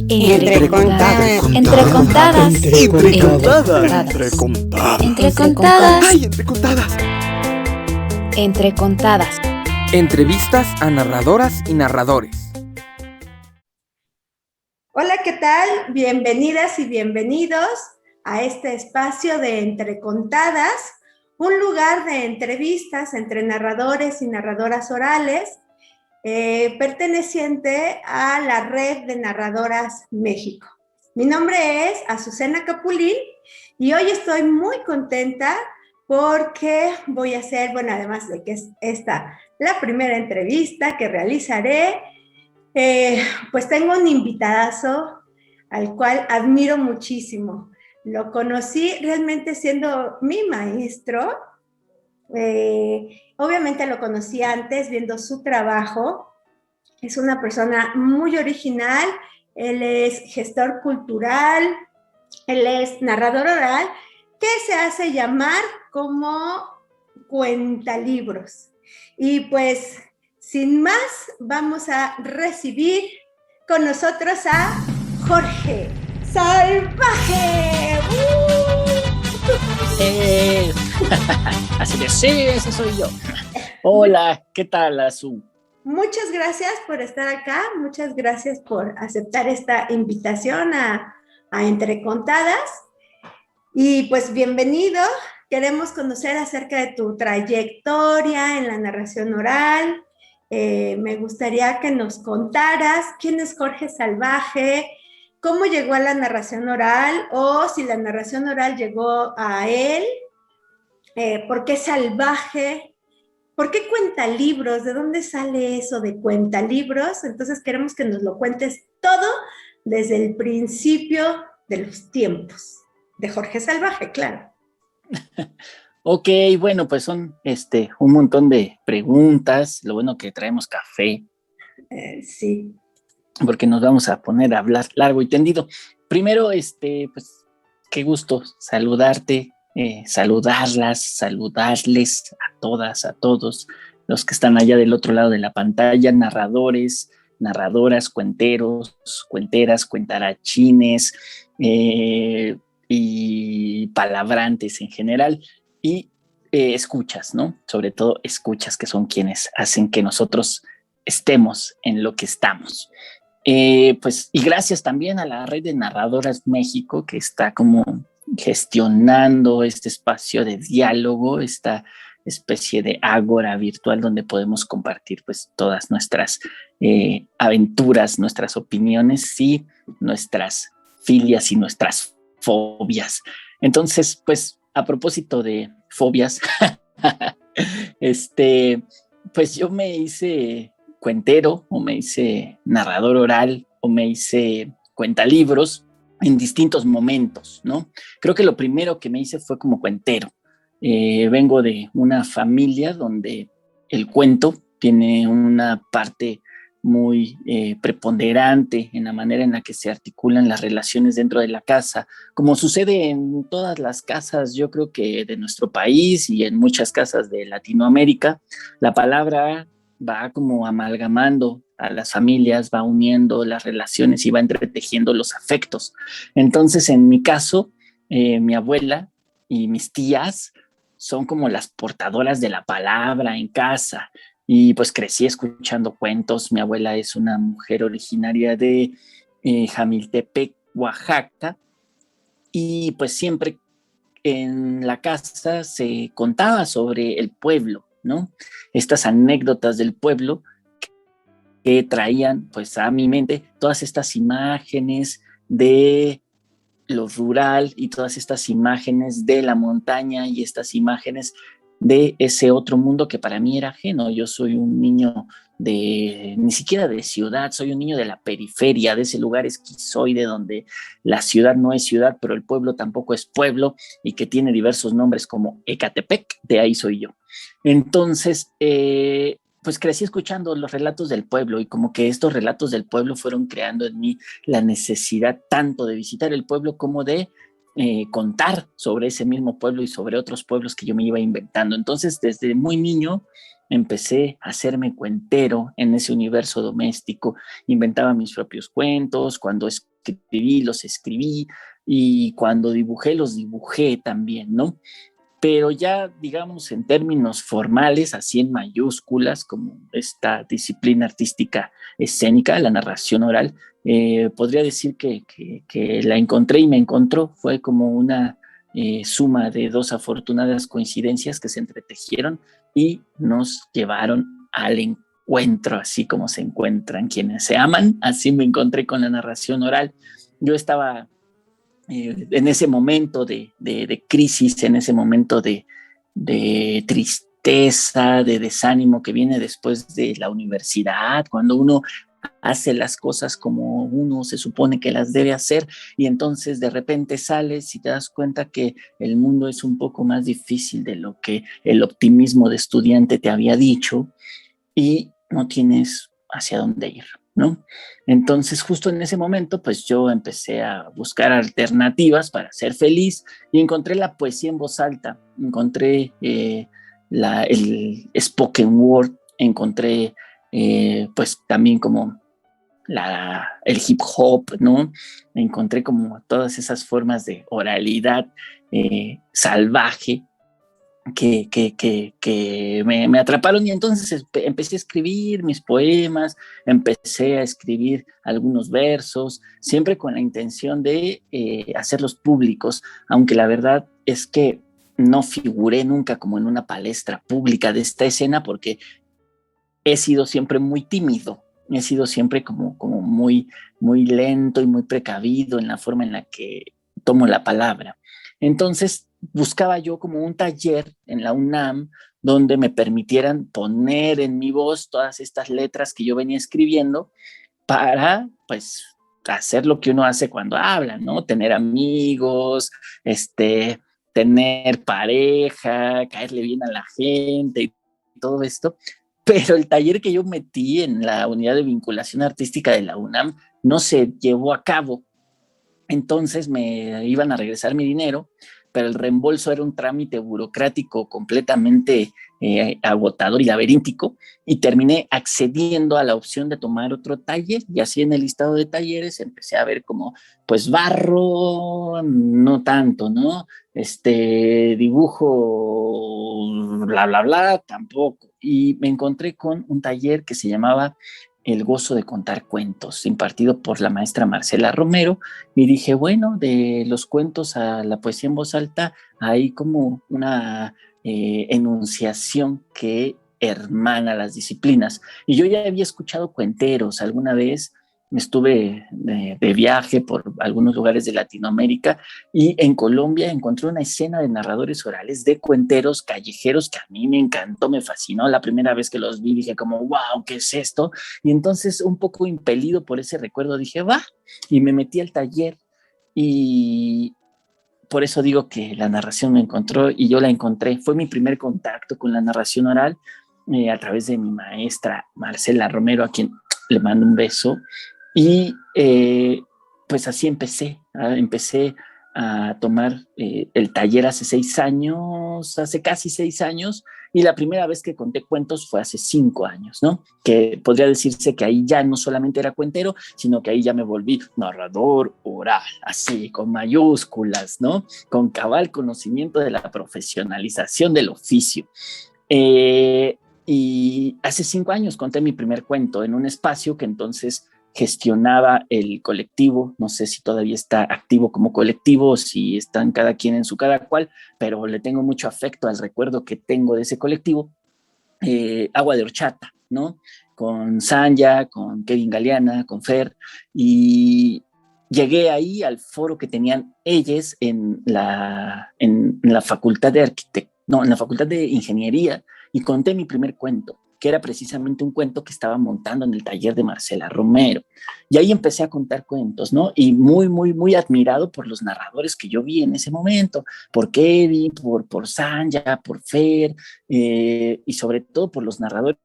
Entrecontadas. Entrecontadas. Entrecontadas. Entrecontadas. Entrevistas a narradoras y narradores. Hola, ¿qué tal? Bienvenidas y bienvenidos a este espacio de Entrecontadas, un lugar de entrevistas entre narradores y narradoras orales, perteneciente a la Red de Narradoras México. Mi nombre es Azucena Capulín y hoy estoy muy contenta porque voy a hacer, además de que es esta la primera entrevista que realizaré, pues tengo un invitadazo al cual admiro muchísimo. Lo conocí realmente siendo mi maestro. Obviamente lo conocí antes viendo su trabajo. Es una persona muy original. Él es gestor cultural, él es narrador oral, que se hace llamar como cuentalibros. Y pues, sin más, vamos a recibir con nosotros a Jorge Salvaje. Así que sí, ese soy yo. Hola, ¿qué tal, Azul? Muchas gracias por estar acá, muchas gracias por aceptar esta invitación a Entrecontadas. Y pues bienvenido, queremos conocer acerca de tu trayectoria en la narración oral. Me gustaría que nos contaras quién es Jorge Salvaje, cómo llegó a la narración oral o si la narración oral llegó a él, por qué salvaje, por qué cuentalibros, de dónde sale eso de cuentalibros. Entonces queremos que nos lo cuentes todo desde el principio de los tiempos. De Jorge Salvaje, claro. Ok, bueno, pues son un montón de preguntas. Lo bueno que traemos café. Sí. Porque nos vamos a poner a hablar largo y tendido. Primero, pues, qué gusto saludarte, saludarles a todas, a todos los que están allá del otro lado de la pantalla, narradores, narradoras, cuenteros, cuenteras, cuentarachines, y palabrantes en general, y escuchas, ¿no? Sobre todo escuchas, que son quienes hacen que nosotros estemos en lo que estamos. Pues, y gracias también a la Red de Narradoras México, que está como gestionando este espacio de diálogo, esta especie de ágora virtual donde podemos compartir pues todas nuestras aventuras, nuestras opiniones y nuestras filias y nuestras fobias. Entonces, pues, a propósito de fobias, pues yo me hice cuentero, o me hice narrador oral, o me hice cuentalibros en distintos momentos, ¿no? Creo que lo primero que me hice fue como cuentero. Vengo de una familia donde el cuento tiene una parte muy preponderante en la manera en la que se articulan las relaciones dentro de la casa, como sucede en todas las casas, yo creo que de nuestro país y en muchas casas de Latinoamérica. La palabra va como amalgamando a las familias, va uniendo las relaciones y va entretejiendo los afectos. Entonces, en mi caso, mi abuela y mis tías son como las portadoras de la palabra en casa. Y pues crecí escuchando cuentos. Mi abuela es una mujer originaria de Jamiltepec, Oaxaca, y pues siempre en la casa se contaba sobre el pueblo, ¿no? Estas anécdotas del pueblo que traían pues a mi mente todas estas imágenes de lo rural y todas estas imágenes de la montaña y estas imágenes de ese otro mundo que para mí era ajeno. Yo soy un niño ni siquiera de ciudad, soy un niño de la periferia, de ese lugar esquizoide donde la ciudad no es ciudad, pero el pueblo tampoco es pueblo, y que tiene diversos nombres como Ecatepec. De ahí soy yo. Entonces, pues crecí escuchando los relatos del pueblo, y como que estos relatos del pueblo fueron creando en mí la necesidad tanto de visitar el pueblo como de contar sobre ese mismo pueblo y sobre otros pueblos que yo me iba inventando. Entonces, desde muy niño empecé a hacerme cuentero en ese universo doméstico, inventaba mis propios cuentos, cuando escribí, los escribí, y cuando dibujé, los dibujé también, ¿no? Pero ya, digamos, en términos formales, así en mayúsculas, como esta disciplina artística escénica, la narración oral, podría decir que la encontré y me encontró. Fue como una suma de dos afortunadas coincidencias que se entretejieron y nos llevaron al encuentro, así como se encuentran quienes se aman. Así me encontré con la narración oral. Yo estaba en ese momento de crisis, en ese momento de tristeza, de desánimo que viene después de la universidad, cuando uno hace las cosas como uno se supone que las debe hacer y entonces de repente sales y te das cuenta que el mundo es un poco más difícil de lo que el optimismo de estudiante te había dicho y no tienes hacia dónde ir, ¿no? Entonces, justo en ese momento, pues yo empecé a buscar alternativas para ser feliz y encontré la poesía en voz alta, encontré el spoken word, encontré pues también como el hip hop, ¿no? Encontré como todas esas formas de oralidad salvaje que me atraparon y entonces empecé a escribir mis poemas, empecé a escribir algunos versos, siempre con la intención de hacerlos públicos, aunque la verdad es que no figuré nunca como en una palestra pública de esta escena porque he sido siempre muy tímido, he sido siempre como muy, muy lento y muy precavido en la forma en la que tomo la palabra. Entonces, buscaba yo como un taller en la UNAM donde me permitieran poner en mi voz todas estas letras que yo venía escribiendo para, pues, hacer lo que uno hace cuando habla, ¿no? Tener amigos, tener pareja, caerle bien a la gente y todo esto. Pero el taller que yo metí en la unidad de vinculación artística de la UNAM no se llevó a cabo. Entonces me iban a regresar mi dinero, pero el reembolso era un trámite burocrático completamente agotador y laberíntico, y terminé accediendo a la opción de tomar otro taller, y así en el listado de talleres empecé a ver como, pues barro, no tanto, ¿no? Dibujo, bla, bla, bla, tampoco. Y me encontré con un taller que se llamaba El gozo de contar cuentos, impartido por la maestra Marcela Romero, y dije, bueno, de los cuentos a la poesía en voz alta hay como una enunciación que hermana las disciplinas. Y yo ya había escuchado cuenteros alguna vez, estuve de viaje por algunos lugares de Latinoamérica y en Colombia encontré una escena de narradores orales, de cuenteros callejeros que a mí me encantó, me fascinó. La primera vez que los vi dije como, wow, ¿qué es esto? Y entonces un poco impelido por ese recuerdo dije, va, y me metí al taller y por eso digo que la narración me encontró y yo la encontré. Fue mi primer contacto con la narración oral a través de mi maestra Marcela Romero, a quien le mando un beso. Y pues así empecé a tomar el taller hace casi 6 años, y la primera vez que conté cuentos fue hace 5 años, ¿no? Que podría decirse que ahí ya no solamente era cuentero, sino que ahí ya me volví narrador oral, así, con mayúsculas, ¿no? Con cabal conocimiento de la profesionalización del oficio. Y hace 5 años conté mi primer cuento en un espacio que entonces gestionaba el colectivo, no sé si todavía está activo como colectivo, si están cada quien en su cada cual, pero le tengo mucho afecto al recuerdo que tengo de ese colectivo, Agua de Horchata, ¿no? Con Sanja, con Kevin Galeana, con Fer, y llegué ahí al foro que tenían ellos en la facultad de en la facultad de ingeniería, y conté mi primer cuento, que era precisamente un cuento que estaba montando en el taller de Marcela Romero. Y ahí empecé a contar cuentos, ¿no? Y muy, muy, muy admirado por los narradores que yo vi en ese momento, por Kevin, por Sanja, por Fer, y sobre todo por los narradores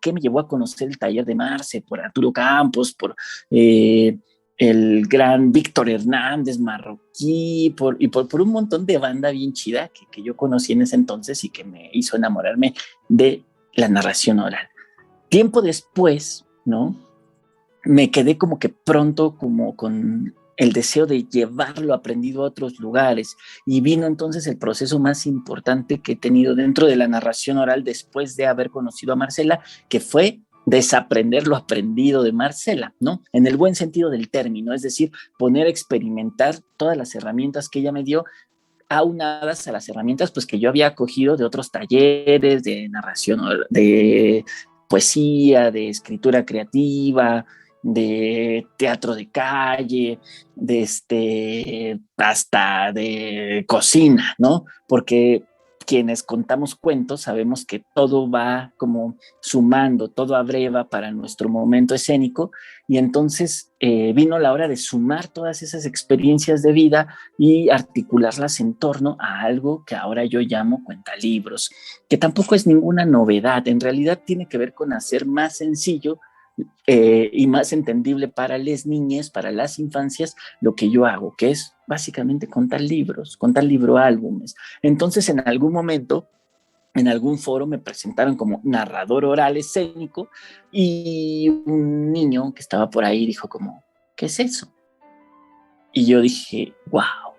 que me llevó a conocer el taller de Marce, por Arturo Campos, por el gran Víctor Hernández Marroquí, por un montón de banda bien chida que yo conocí en ese entonces y que me hizo enamorarme de la narración oral. Tiempo después, ¿no? Me quedé como que pronto como con el deseo de llevar lo aprendido a otros lugares, y vino entonces el proceso más importante que he tenido dentro de la narración oral después de haber conocido a Marcela, que fue desaprender lo aprendido de Marcela, ¿no? En el buen sentido del término, es decir, poner a experimentar todas las herramientas que ella me dio, aunadas a las herramientas pues que yo había cogido de otros talleres de narración, de poesía, de escritura creativa, de teatro de calle, hasta de cocina, ¿no? Porque quienes contamos cuentos sabemos que todo va como sumando, todo abreva para nuestro momento escénico, y entonces vino la hora de sumar todas esas experiencias de vida y articularlas en torno a algo que ahora yo llamo cuentalibros, que tampoco es ninguna novedad, en realidad tiene que ver con hacer más sencillo y más entendible para las niñas, para las infancias, lo que yo hago, que es básicamente contar libros, contar libroálbumes. Entonces, en algún momento, en algún foro me presentaron como narrador oral escénico, y un niño que estaba por ahí dijo como, ¿qué es eso? Y yo dije, wow,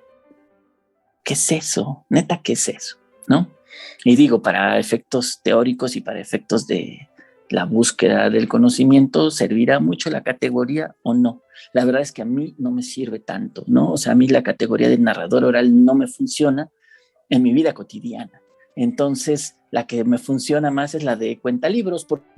¿qué es eso? Neta, ¿qué es eso? ¿No? Y digo, para efectos teóricos y para efectos de la búsqueda del conocimiento, ¿servirá mucho la categoría o no? La verdad es que a mí no me sirve tanto, ¿no? O sea, a mí la categoría de narrador oral no me funciona en mi vida cotidiana. Entonces, la que me funciona más es la de cuentalibros, porque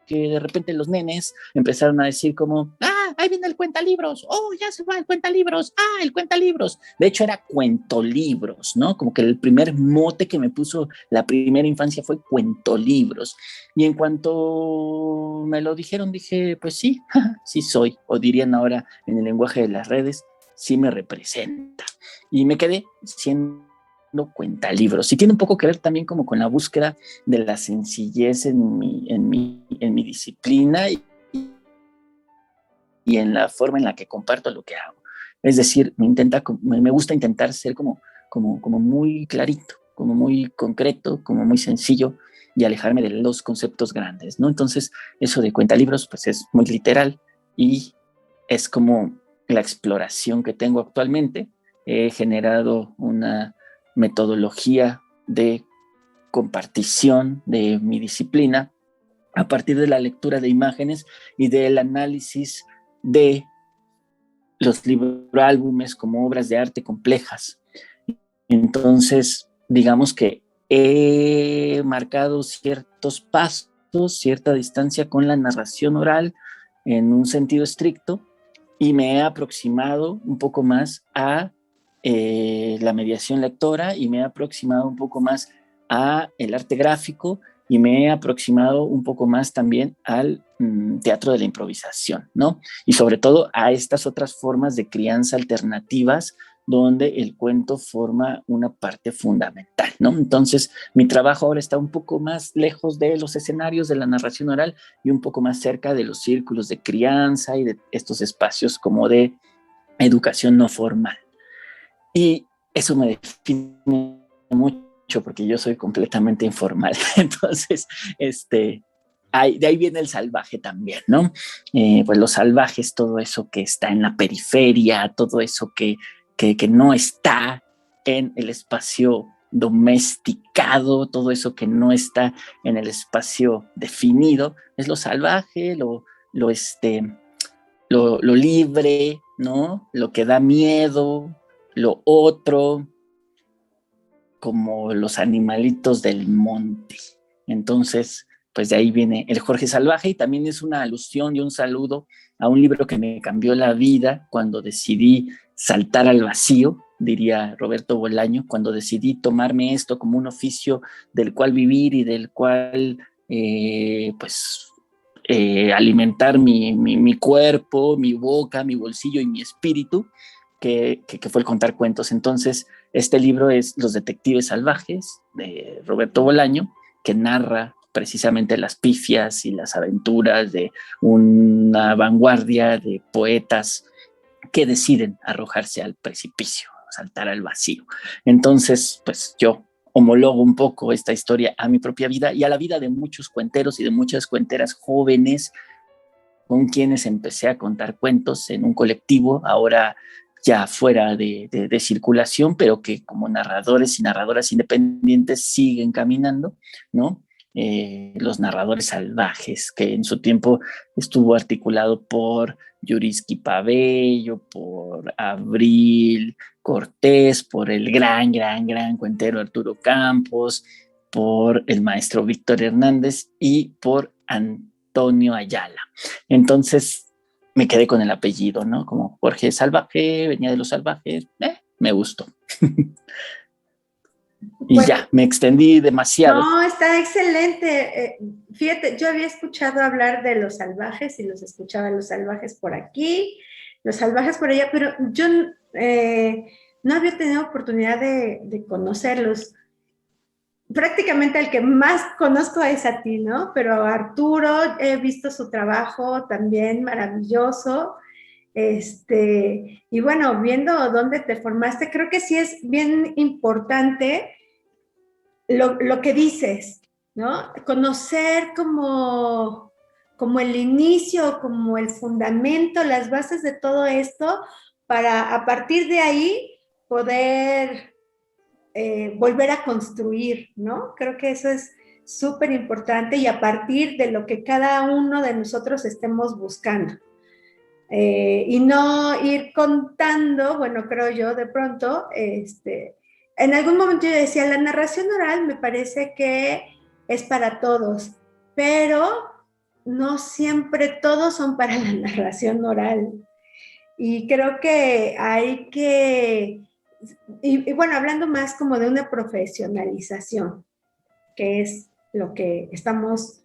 de repente los nenes empezaron a decir como, ahí viene el cuentalibros, ya se va el cuentalibros, el cuentalibros. De hecho, era cuentolibros, ¿no? Como que el primer mote que me puso la primera infancia fue cuentolibros. Y en cuanto me lo dijeron, dije, pues sí, sí soy, o dirían ahora en el lenguaje de las redes, sí me representa. Y me quedé siendo cuentalibros. Y tiene un poco que ver también como con la búsqueda de la sencillez en mi disciplina y en la forma en la que comparto lo que hago. Es decir, me gusta intentar ser como muy clarito, como muy concreto, como muy sencillo, y alejarme de los conceptos grandes, ¿no? Entonces, eso de cuentalibros, pues es muy literal, y es como la exploración que tengo actualmente. He generado una metodología de compartición de mi disciplina a partir de la lectura de imágenes y del análisis de los libroálbumes como obras de arte complejas. Entonces, digamos que he marcado ciertos pasos, cierta distancia con la narración oral en un sentido estricto, y me he aproximado un poco más a la mediación lectora, y me he aproximado un poco más a el arte gráfico, y me he aproximado un poco más también al teatro de la improvisación, ¿no? Y sobre todo a estas otras formas de crianza alternativas donde el cuento forma una parte fundamental, ¿no? Entonces, mi trabajo ahora está un poco más lejos de los escenarios de la narración oral y un poco más cerca de los círculos de crianza y de estos espacios como de educación no formal. Y eso me define mucho porque yo soy completamente informal. Entonces, de ahí viene el salvaje también, ¿no? Pues los salvajes, todo eso que está en la periferia, todo eso que no está en el espacio domesticado, todo eso que no está en el espacio definido, es lo salvaje, lo libre, ¿no? Lo que da miedo, lo otro, como los animalitos del monte. Entonces, pues de ahí viene el Jorge Salvaje, y también es una alusión y un saludo a un libro que me cambió la vida cuando decidí saltar al vacío, diría Roberto Bolaño, cuando decidí tomarme esto como un oficio del cual vivir y del cual, alimentar mi cuerpo, mi boca, mi bolsillo y mi espíritu, que fue el contar cuentos. Entonces, este libro es Los Detectives Salvajes, de Roberto Bolaño, que narra precisamente las pifias y las aventuras de una vanguardia de poetas que deciden arrojarse al precipicio, saltar al vacío. Entonces, pues yo homologo un poco esta historia a mi propia vida y a la vida de muchos cuenteros y de muchas cuenteras jóvenes con quienes empecé a contar cuentos en un colectivo, ahora ya fuera de circulación, pero que como narradores y narradoras independientes siguen caminando, ¿no? Los narradores salvajes, que en su tiempo estuvo articulado por Yuriski Pabello, por Abril Cortés, por el gran cuentero Arturo Campos, por el maestro Víctor Hernández y por Antonio Ayala. Entonces me quedé con el apellido, ¿no? Como Jorge Salvaje, venía de los salvajes, me gustó. Y bueno, ya, me extendí demasiado. No, está excelente. Fíjate, yo había escuchado hablar de los salvajes y los escuchaba los salvajes por aquí, los salvajes por allá, pero yo no había tenido oportunidad de conocerlos. Prácticamente el que más conozco es a ti, ¿no? Pero a Arturo he visto su trabajo también maravilloso. Y bueno, viendo dónde te formaste, creo que sí es bien importante lo que dices, ¿no? Conocer como el inicio, como el fundamento, las bases de todo esto, para a partir de ahí poder volver a construir, ¿no? Creo que eso es súper importante y a partir de lo que cada uno de nosotros estemos buscando. Y no ir contando, bueno, creo yo de pronto, en algún momento yo decía, la narración oral me parece que es para todos, pero no siempre todos son para la narración oral. Y creo que hay que, y bueno, hablando más como de una profesionalización, que es lo que estamos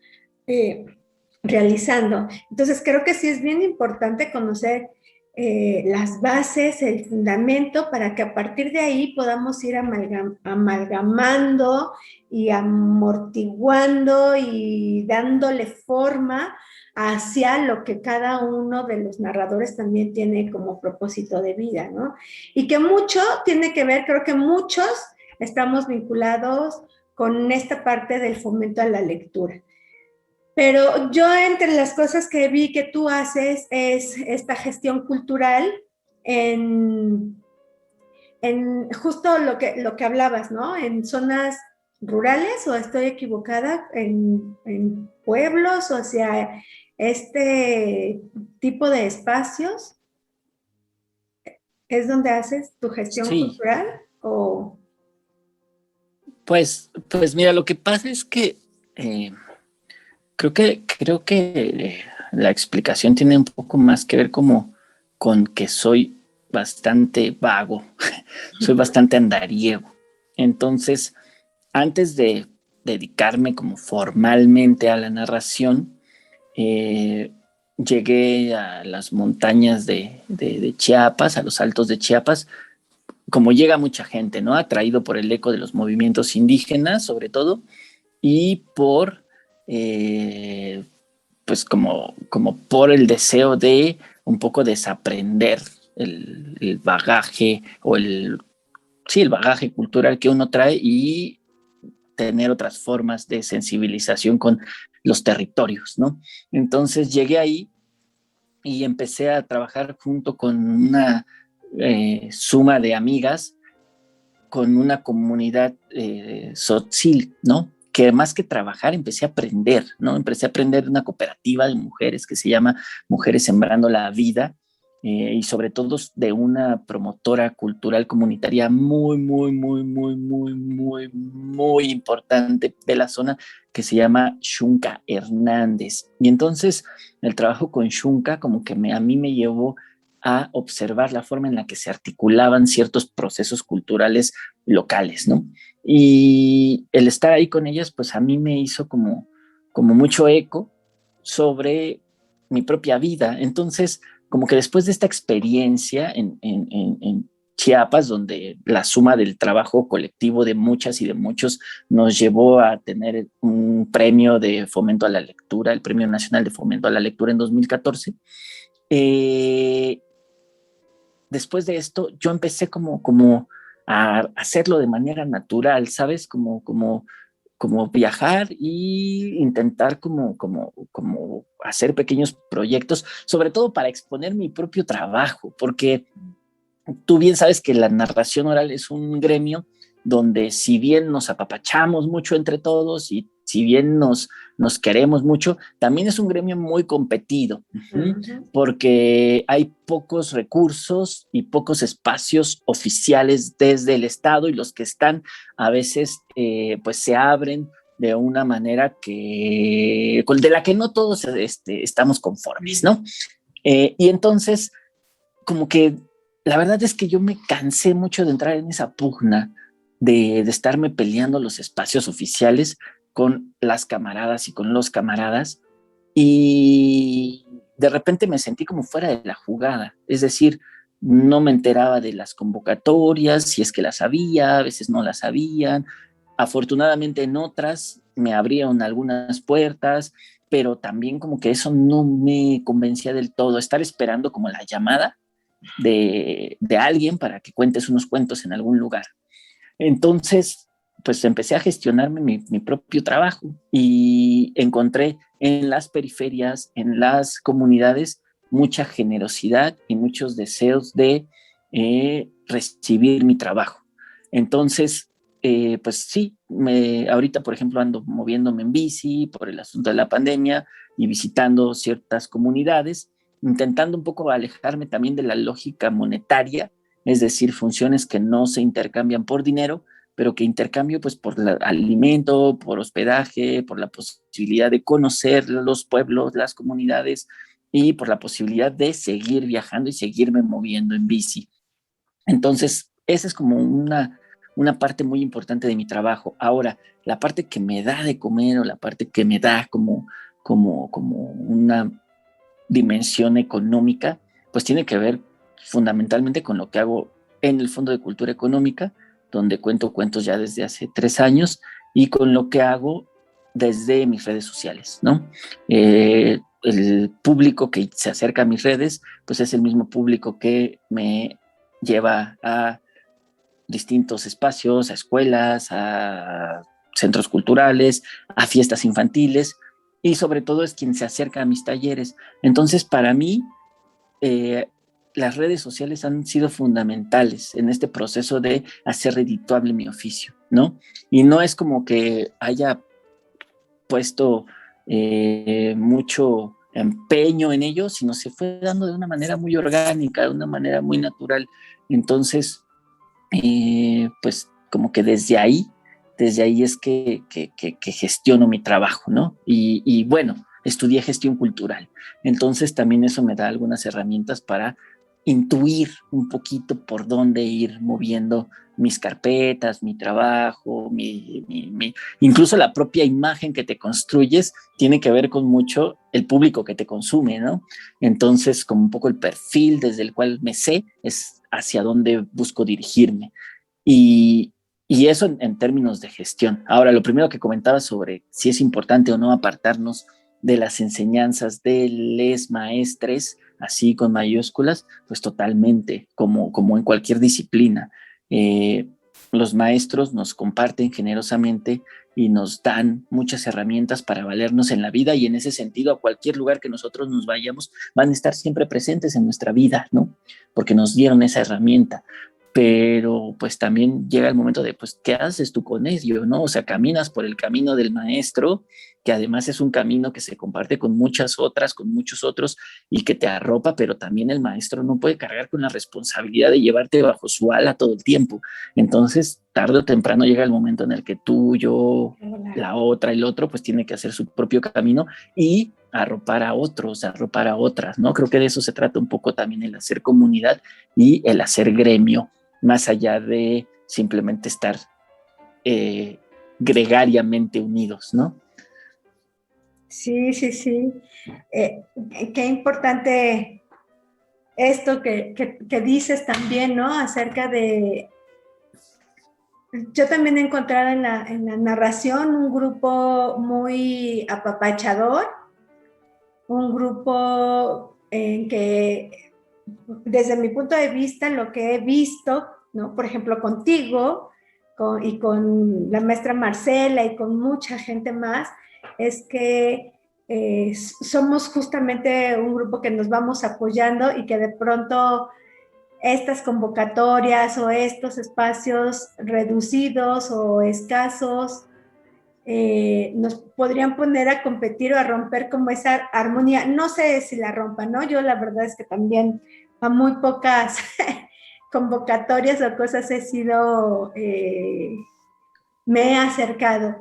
realizando. Entonces creo que sí es bien importante conocer las bases, el fundamento, para que a partir de ahí podamos ir amalgamando y amortiguando y dándole forma hacia lo que cada uno de los narradores también tiene como propósito de vida, ¿no? Y que mucho tiene que ver, creo que muchos estamos vinculados con esta parte del fomento a la lectura. Pero yo entre las cosas que vi que tú haces es esta gestión cultural en justo lo que hablabas, ¿no? En zonas rurales, o estoy equivocada, en pueblos, o sea, este tipo de espacios, ¿es donde haces tu gestión cultural? ¿O? Pues mira, lo que pasa es que creo que la explicación tiene un poco más que ver como con que soy bastante vago, soy bastante andariego. Entonces, antes de dedicarme como formalmente a la narración, llegué a las montañas de Chiapas, a los altos de Chiapas, como llega mucha gente, ¿no? Atraído por el eco de los movimientos indígenas, sobre todo, y por pues como por el deseo de un poco desaprender el bagaje o el bagaje cultural que uno trae y tener otras formas de sensibilización con los territorios, ¿no? Entonces llegué ahí y empecé a trabajar junto con una suma de amigas con una comunidad tzotzil, ¿no? Que más que trabajar empecé a aprender, ¿no? Empecé a aprender de una cooperativa de mujeres que se llama Mujeres Sembrando la Vida, y sobre todo de una promotora cultural comunitaria muy importante de la zona, que se llama Xunca Hernández. Y entonces el trabajo con Xunca como que a mí me llevó a observar la forma en la que se articulaban ciertos procesos culturales locales, ¿no? Y el estar ahí con ellas, pues a mí me hizo como mucho eco sobre mi propia vida. Entonces, como que después de esta experiencia en Chiapas, donde la suma del trabajo colectivo de muchas y de muchos nos llevó a tener un premio de fomento a la lectura, el Premio Nacional de Fomento a la Lectura en 2014, después de esto yo empecé como a hacerlo de manera natural, ¿sabes? Como viajar y intentar como hacer pequeños proyectos, sobre todo para exponer mi propio trabajo, porque tú bien sabes que la narración oral es un gremio donde si bien nos apapachamos mucho entre todos y si bien nos queremos mucho, también es un gremio muy competido, porque hay pocos recursos y pocos espacios oficiales desde el Estado, y los que están a veces pues se abren de una manera de la que no todos estamos conformes, ¿no? Y entonces, como que la verdad es que yo me cansé mucho de entrar en esa pugna de estarme peleando los espacios oficiales con las camaradas y con los camaradas, y de repente me sentí como fuera de la jugada, es decir, no me enteraba de las convocatorias, si es que las había, a veces no las habían. Afortunadamente en otras me abrieron algunas puertas, pero también como que eso no me convencía del todo, estar esperando como la llamada de alguien para que cuentes unos cuentos en algún lugar. Entonces, pues empecé a gestionarme mi propio trabajo y encontré en las periferias, en las comunidades, mucha generosidad y muchos deseos de recibir mi trabajo. Entonces, pues sí, ahorita, por ejemplo, ando moviéndome en bici por el asunto de la pandemia y visitando ciertas comunidades, intentando un poco alejarme también de la lógica monetaria, es decir, funciones que no se intercambian por dinero, pero que intercambio pues por alimento, por hospedaje, por la posibilidad de conocer los pueblos, las comunidades, y por la posibilidad de seguir viajando y seguirme moviendo en bici. Entonces, esa es como una parte muy importante de mi trabajo. Ahora, la parte que me da de comer, o la parte que me da como una dimensión económica, pues tiene que ver fundamentalmente con lo que hago en el Fondo de Cultura Económica, donde cuento cuentos ya desde hace 3 años, y con lo que hago desde mis redes sociales, ¿no? El público que se acerca a mis redes, pues es el mismo público que me lleva a distintos espacios, a escuelas, a centros culturales, a fiestas infantiles, y sobre todo es quien se acerca a mis talleres. Entonces, para mí, las redes sociales han sido fundamentales en este proceso de hacer redituable mi oficio, ¿no? Y no es como que haya puesto mucho empeño en ello, sino se fue dando de una manera muy orgánica, de una manera muy natural. Entonces, pues como que desde ahí es que gestiono mi trabajo, ¿no? Y bueno, estudié gestión cultural, entonces también eso me da algunas herramientas para intuir un poquito por dónde ir moviendo mis carpetas, mi trabajo, incluso la propia imagen que te construyes tiene que ver con mucho el público que te consume, ¿no? Entonces, como un poco el perfil desde el cual me sé es hacia dónde busco dirigirme. Y, y eso en términos de gestión. Ahora, lo primero que comentaba sobre si es importante o no apartarnos de las enseñanzas de les maestres, así con mayúsculas, pues totalmente, como en cualquier disciplina. Los maestros nos comparten generosamente y nos dan muchas herramientas para valernos en la vida, y en ese sentido, a cualquier lugar que nosotros nos vayamos, van a estar siempre presentes en nuestra vida, ¿no? Porque nos dieron esa herramienta. Pero pues también llega el momento de, pues, ¿qué haces tú con ello, no? O sea, caminas por el camino del maestro, que además es un camino que se comparte con muchas otras, con muchos otros, y que te arropa, pero también el maestro no puede cargar con la responsabilidad de llevarte bajo su ala todo el tiempo. Entonces, tarde o temprano llega el momento en el que tú, yo, la otra, el otro, pues tiene que hacer su propio camino y arropar a otros, arropar a otras, ¿no? Creo que de eso se trata un poco también, el hacer comunidad y el hacer gremio, más allá de simplemente estar gregariamente unidos, ¿no? Sí, sí, sí. Qué importante esto que dices también, ¿no? Acerca de... Yo también he encontrado en la narración un grupo muy apapachador, un grupo en que, desde mi punto de vista, lo que he visto ¿no? Por ejemplo, contigo y con la maestra Marcela y con mucha gente más, es que somos justamente un grupo que nos vamos apoyando y que de pronto estas convocatorias o estos espacios reducidos o escasos nos podrían poner a competir o a romper como esa armonía. No sé si la rompa, ¿no? Yo la verdad es que también a muy pocas convocatorias o cosas me he acercado.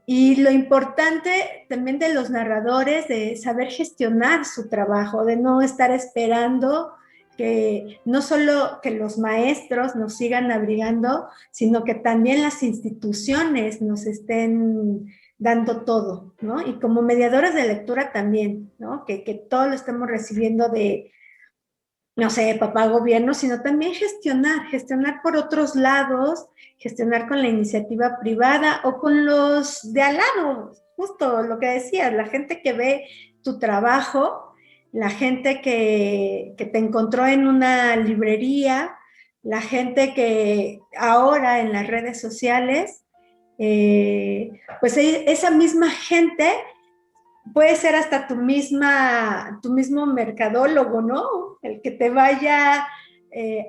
Y lo importante también de los narradores, de saber gestionar su trabajo, de no estar esperando que no solo que los maestros nos sigan abrigando, sino que también las instituciones nos estén dando todo, ¿no? Y como mediadores de lectura también, ¿no? Que todo lo estemos recibiendo de, no sé, papá gobierno, sino también gestionar por otros lados, gestionar con la iniciativa privada o con los de al lado, justo lo que decías, la gente que ve tu trabajo, la gente que te encontró en una librería, la gente que ahora en las redes sociales, pues esa misma gente puede ser hasta tu mismo mercadólogo, ¿no? El que te vaya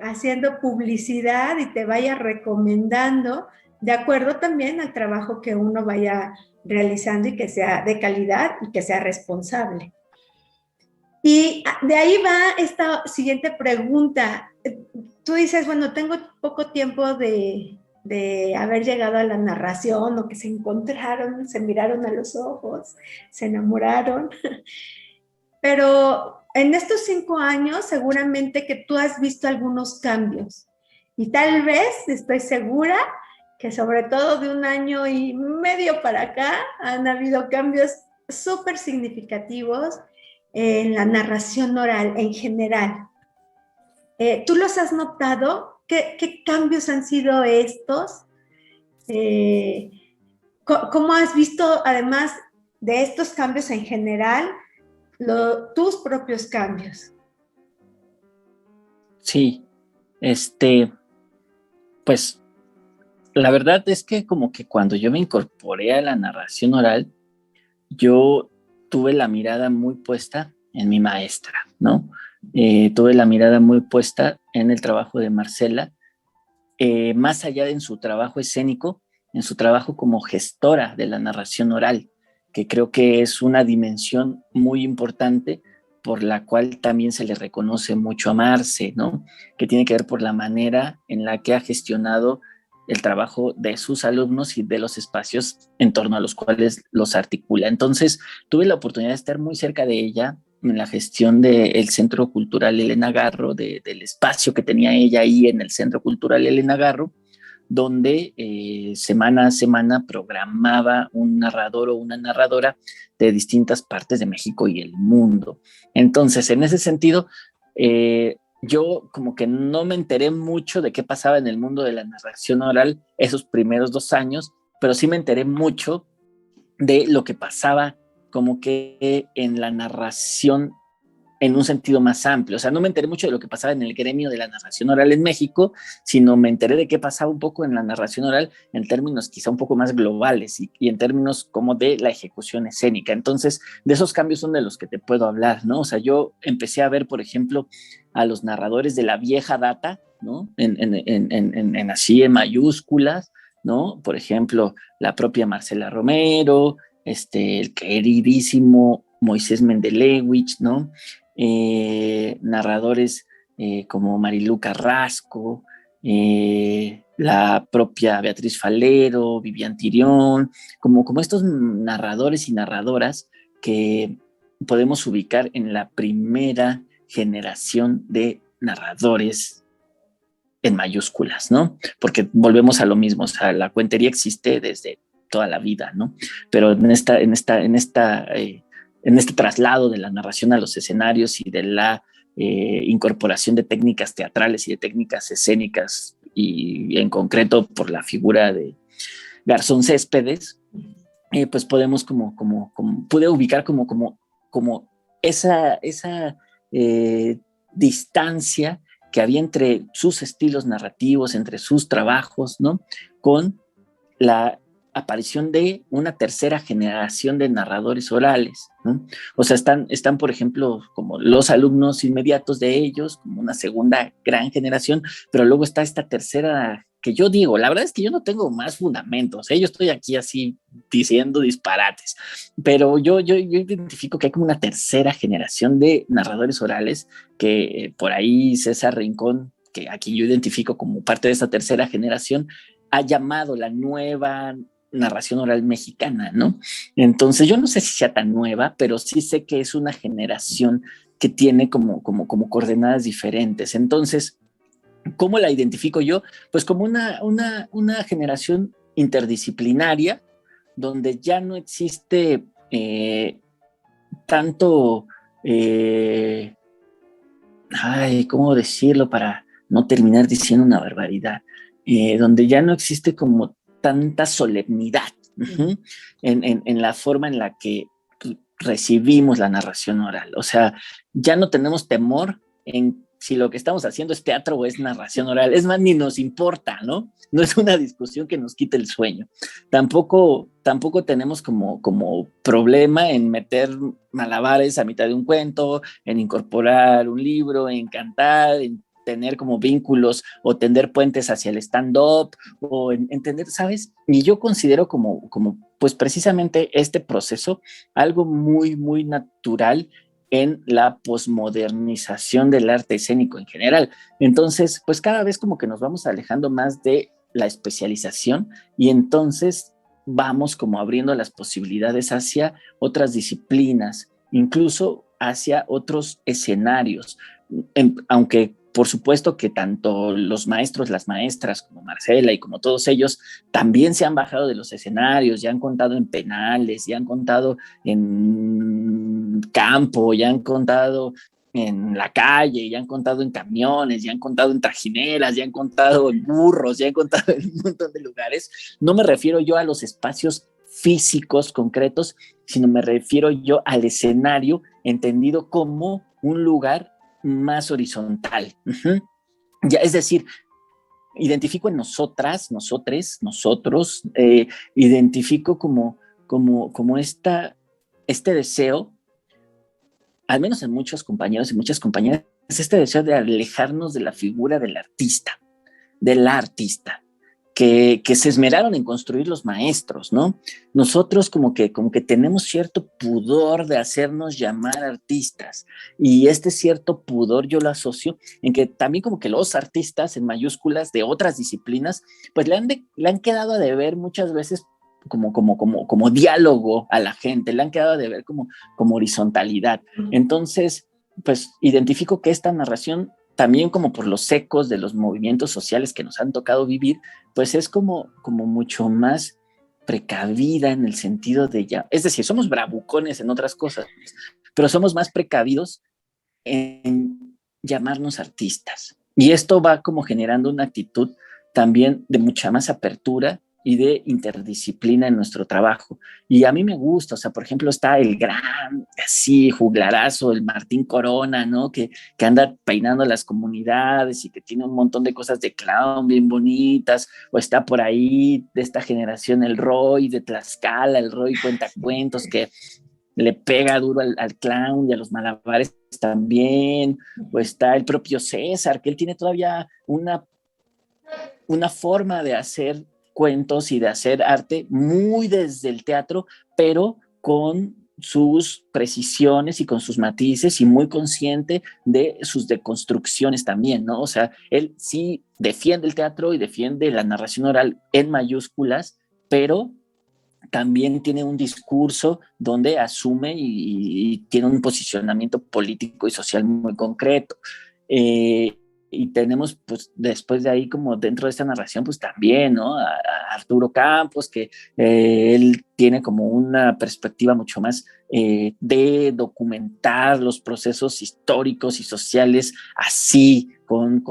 haciendo publicidad y te vaya recomendando de acuerdo también al trabajo que uno vaya realizando y que sea de calidad y que sea responsable. Y de ahí va esta siguiente pregunta. Tú dices, bueno, tengo poco tiempo de haber llegado a la narración o que se encontraron, se miraron a los ojos, se enamoraron, pero en estos 5 años seguramente que tú has visto algunos cambios y tal vez, estoy segura, que sobre todo de 1 año y medio para acá han habido cambios súper significativos en la narración oral en general. ¿Tú los has notado? ¿Qué cambios han sido estos? ¿Cómo has visto, además de estos cambios en general, tus propios cambios? Sí, pues la verdad es que como que cuando yo me incorporé a la narración oral, yo tuve la mirada muy puesta en mi maestra, ¿no? Tuve la mirada muy puesta en el trabajo de Marcela, más allá de en su trabajo escénico, en su trabajo como gestora de la narración oral, que creo que es una dimensión muy importante por la cual también se le reconoce mucho a Marce, ¿no? Que tiene que ver por la manera en la que ha gestionado el trabajo de sus alumnos y de los espacios en torno a los cuales los articula. Entonces, tuve la oportunidad de estar muy cerca de ella en la gestión del Centro Cultural Elena Garro, del espacio que tenía ella ahí en el Centro Cultural Elena Garro, donde semana a semana programaba un narrador o una narradora de distintas partes de México y el mundo. Entonces, en ese sentido, yo como que no me enteré mucho de qué pasaba en el mundo de la narración oral esos primeros 2 años, pero sí me enteré mucho de lo que pasaba como que en la narración en un sentido más amplio. O sea, no me enteré mucho de lo que pasaba en el gremio de la narración oral en México, sino me enteré de qué pasaba un poco en la narración oral en términos quizá un poco más globales y en términos como de la ejecución escénica. Entonces, de esos cambios son de los que te puedo hablar, ¿no? O sea, yo empecé a ver, por ejemplo, a los narradores de la vieja data, ¿no? En así, en mayúsculas, ¿no? Por ejemplo, la propia Marcela Romero, el queridísimo Moisés Mendelewicz, ¿no? Narradores como Marilu Carrasco, la propia Beatriz Falero, Vivian Tirión, como estos narradores y narradoras que podemos ubicar en la primera generación de narradores en mayúsculas, ¿no? Porque volvemos a lo mismo, o sea, la cuentería existe desde toda la vida, ¿no? Pero en este traslado de la narración a los escenarios y de la incorporación de técnicas teatrales y de técnicas escénicas, y en concreto por la figura de Garzón Céspedes, pues podemos pude ubicar como esa distancia que había entre sus estilos narrativos, entre sus trabajos, ¿no? Con la aparición de una tercera generación de narradores orales, ¿no? O sea, están, por ejemplo, como los alumnos inmediatos de ellos, como una segunda gran generación, pero luego está esta tercera que yo digo, la verdad es que yo no tengo más fundamentos, ¿eh? Yo estoy aquí así diciendo disparates, pero yo identifico que hay como una tercera generación de narradores orales que por ahí César Rincón, que aquí yo identifico como parte de esa tercera generación, ha llamado la nueva narración oral mexicana, ¿no? Entonces yo no sé si sea tan nueva, pero sí sé que es una generación que tiene como coordenadas diferentes. Entonces, ¿cómo la identifico yo? Pues como una generación interdisciplinaria donde ya no existe tanto, ¿cómo decirlo para no terminar diciendo una barbaridad? Donde ya no existe como tanta solemnidad en la forma en la que recibimos la narración oral. O sea, ya no tenemos temor en si lo que estamos haciendo es teatro o es narración oral. Es más, ni nos importa, ¿no? No es una discusión que nos quite el sueño. Tampoco tenemos como problema en meter malabares a mitad de un cuento, en incorporar un libro, en cantar, en tener como vínculos o tender puentes hacia el stand-up o en entender, ¿sabes? Y yo considero como pues precisamente este proceso algo muy, muy natural en la posmodernización del arte escénico en general. Entonces, pues cada vez como que nos vamos alejando más de la especialización y entonces vamos como abriendo las posibilidades hacia otras disciplinas, incluso hacia otros escenarios, aunque por supuesto que tanto los maestros, las maestras, como Marcela y como todos ellos, también se han bajado de los escenarios, ya han contado en penales, ya han contado en campo, ya han contado en la calle, ya han contado en camiones, ya han contado en trajineras, ya han contado en burros, ya han contado en un montón de lugares. No me refiero yo a los espacios físicos concretos, sino me refiero yo al escenario entendido como un lugar más horizontal. Ya, es decir, identifico en nosotras, nosotres, nosotros, identifico como este deseo, al menos en muchos compañeros y muchas compañeras, este deseo de alejarnos de la figura del artista, de la artista, que se esmeraron en construir los maestros, ¿no? Nosotros como que tenemos cierto pudor de hacernos llamar artistas, y este cierto pudor yo lo asocio en que también como que los artistas en mayúsculas de otras disciplinas, pues le han quedado a deber muchas veces como diálogo a la gente, le han quedado a deber como horizontalidad. Entonces, pues identifico que esta narración también como por los ecos de los movimientos sociales que nos han tocado vivir, pues es como mucho más precavida en el sentido de ya, es decir, somos bravucones en otras cosas, pero somos más precavidos en llamarnos artistas. Y esto va como generando una actitud también de mucha más apertura y de interdisciplina en nuestro trabajo. Y a mí me gusta, o sea, por ejemplo, está el gran, así, juglarazo, el Martín Corona, ¿no? Que anda peinando las comunidades y que tiene un montón de cosas de clown bien bonitas, o está por ahí de esta generación el Roy de Tlaxcala, el Roy Cuentacuentos, que le pega duro al clown y a los malabares también, o está el propio César, que él tiene todavía una forma de hacer cuentos y de hacer arte muy desde el teatro, pero con sus precisiones y con sus matices y muy consciente de sus deconstrucciones también, ¿no? O sea, él sí defiende el teatro y defiende la narración oral en mayúsculas, pero también tiene un discurso donde asume y tiene un posicionamiento político y social muy concreto. Y tenemos, pues, después de ahí, como dentro de esta narración, pues también, ¿no? A Arturo Campos, que él tiene como una perspectiva mucho más de documentar los procesos históricos y sociales así, con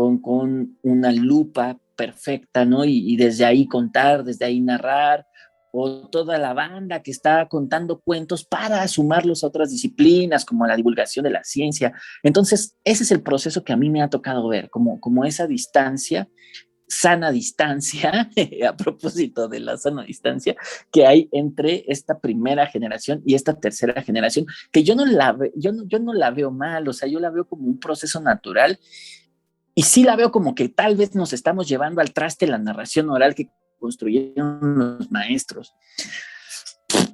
una lupa perfecta, ¿no? Y desde ahí contar, desde ahí narrar, o toda la banda que está contando cuentos para sumarlos a otras disciplinas, como la divulgación de la ciencia. Entonces, ese es el proceso que a mí me ha tocado ver, como esa distancia, sana distancia, a propósito de la sana distancia, que hay entre esta primera generación y esta tercera generación, que yo no la veo mal, o sea, yo la veo como un proceso natural, y sí la veo como que tal vez nos estamos llevando al traste la narración oral que construyeron los maestros.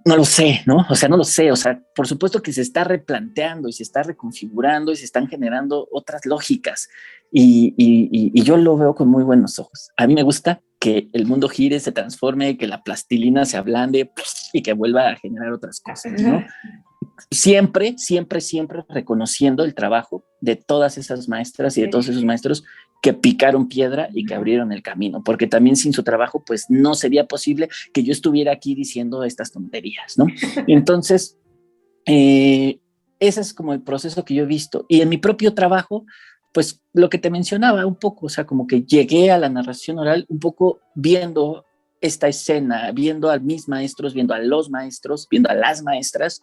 No lo sé, ¿no? O sea, no lo sé. O sea, por supuesto que se está replanteando y se está reconfigurando y se están generando otras lógicas. Y yo lo veo con muy buenos ojos. A mí me gusta que el mundo gire, se transforme, que la plastilina se ablande y que vuelva a generar otras cosas, ¿no? Siempre, siempre, siempre reconociendo el trabajo de todas esas maestras y de todos esos maestros que picaron piedra y que abrieron el camino, porque también sin su trabajo, pues no sería posible que yo estuviera aquí diciendo estas tonterías, ¿no? Entonces, ese es como el proceso que yo he visto. Y en mi propio trabajo, pues lo que te mencionaba un poco, o sea, como que llegué a la narración oral un poco viendo esta escena, viendo a mis maestros, viendo a los maestros, viendo a las maestras,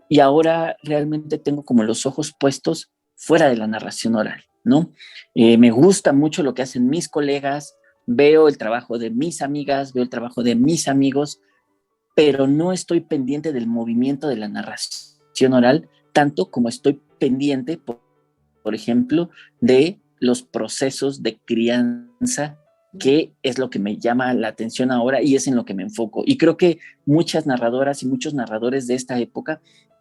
y ahora realmente tengo como los ojos puestos fuera de la narración oral, ¿no? Me gusta mucho lo que hacen mis colegas, veo el trabajo de mis amigas, veo el trabajo de mis amigos, pero no estoy pendiente del movimiento de la narración oral, tanto como estoy pendiente, por ejemplo, de los procesos de crianza, que es lo que me llama la atención ahora y es en lo que me enfoco. Y creo que muchas narradoras y muchos narradores de esta época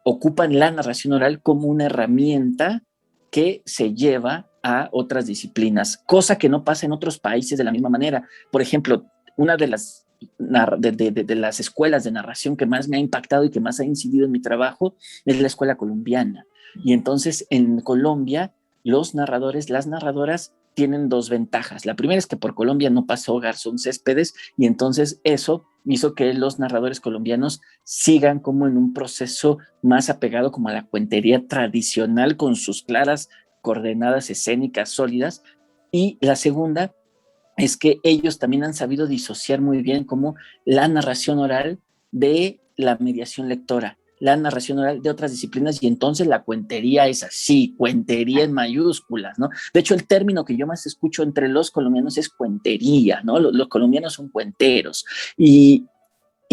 ocupan la narración oral como una herramienta que se lleva a otras disciplinas, cosa que no pasa en otros países de la misma manera. Por ejemplo, una de las las escuelas de narración que más me ha impactado y que más ha incidido en mi trabajo es la escuela colombiana. Y entonces en Colombia los narradores, las narradoras tienen dos ventajas. La primera es que por Colombia no pasó Garzón Céspedes y entonces eso hizo que los narradores colombianos sigan como en un proceso más apegado como a la cuentería tradicional con sus claras coordenadas escénicas sólidas. Y la segunda es que ellos también han sabido disociar muy bien como la narración oral de la mediación lectora, la narración oral de otras disciplinas, y entonces la cuentería es así, cuentería en mayúsculas, ¿no? De hecho, el término que yo más escucho entre los colombianos es cuentería, ¿no? Los colombianos son cuenteros, y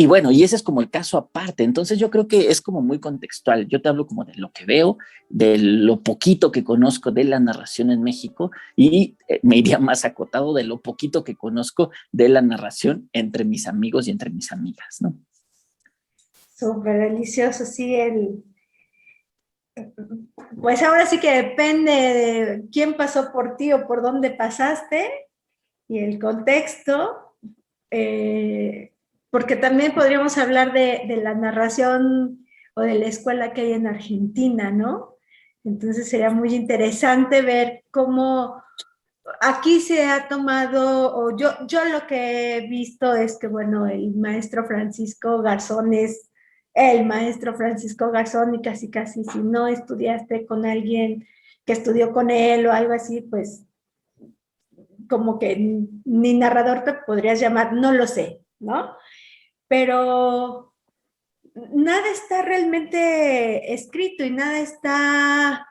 bueno, y ese es como el caso aparte. Entonces yo creo que es como muy contextual. Yo te hablo como de lo que veo, de lo poquito que conozco de la narración en México, y me iría más acotado de lo poquito que conozco de la narración entre mis amigos y entre mis amigas, ¿no? Súper delicioso, sí, pues ahora sí que depende de quién pasó por ti o por dónde pasaste y el contexto, porque también podríamos hablar de la narración o de la escuela que hay en Argentina, ¿no? Entonces sería muy interesante ver cómo aquí se ha tomado, o yo lo que he visto es que, bueno, el maestro Francisco Garzón es el maestro Francisco Garzón y casi casi si no estudiaste con alguien que estudió con él o algo así, pues como que ni narrador te podrías llamar, no lo sé, ¿no? Pero nada está realmente escrito y nada está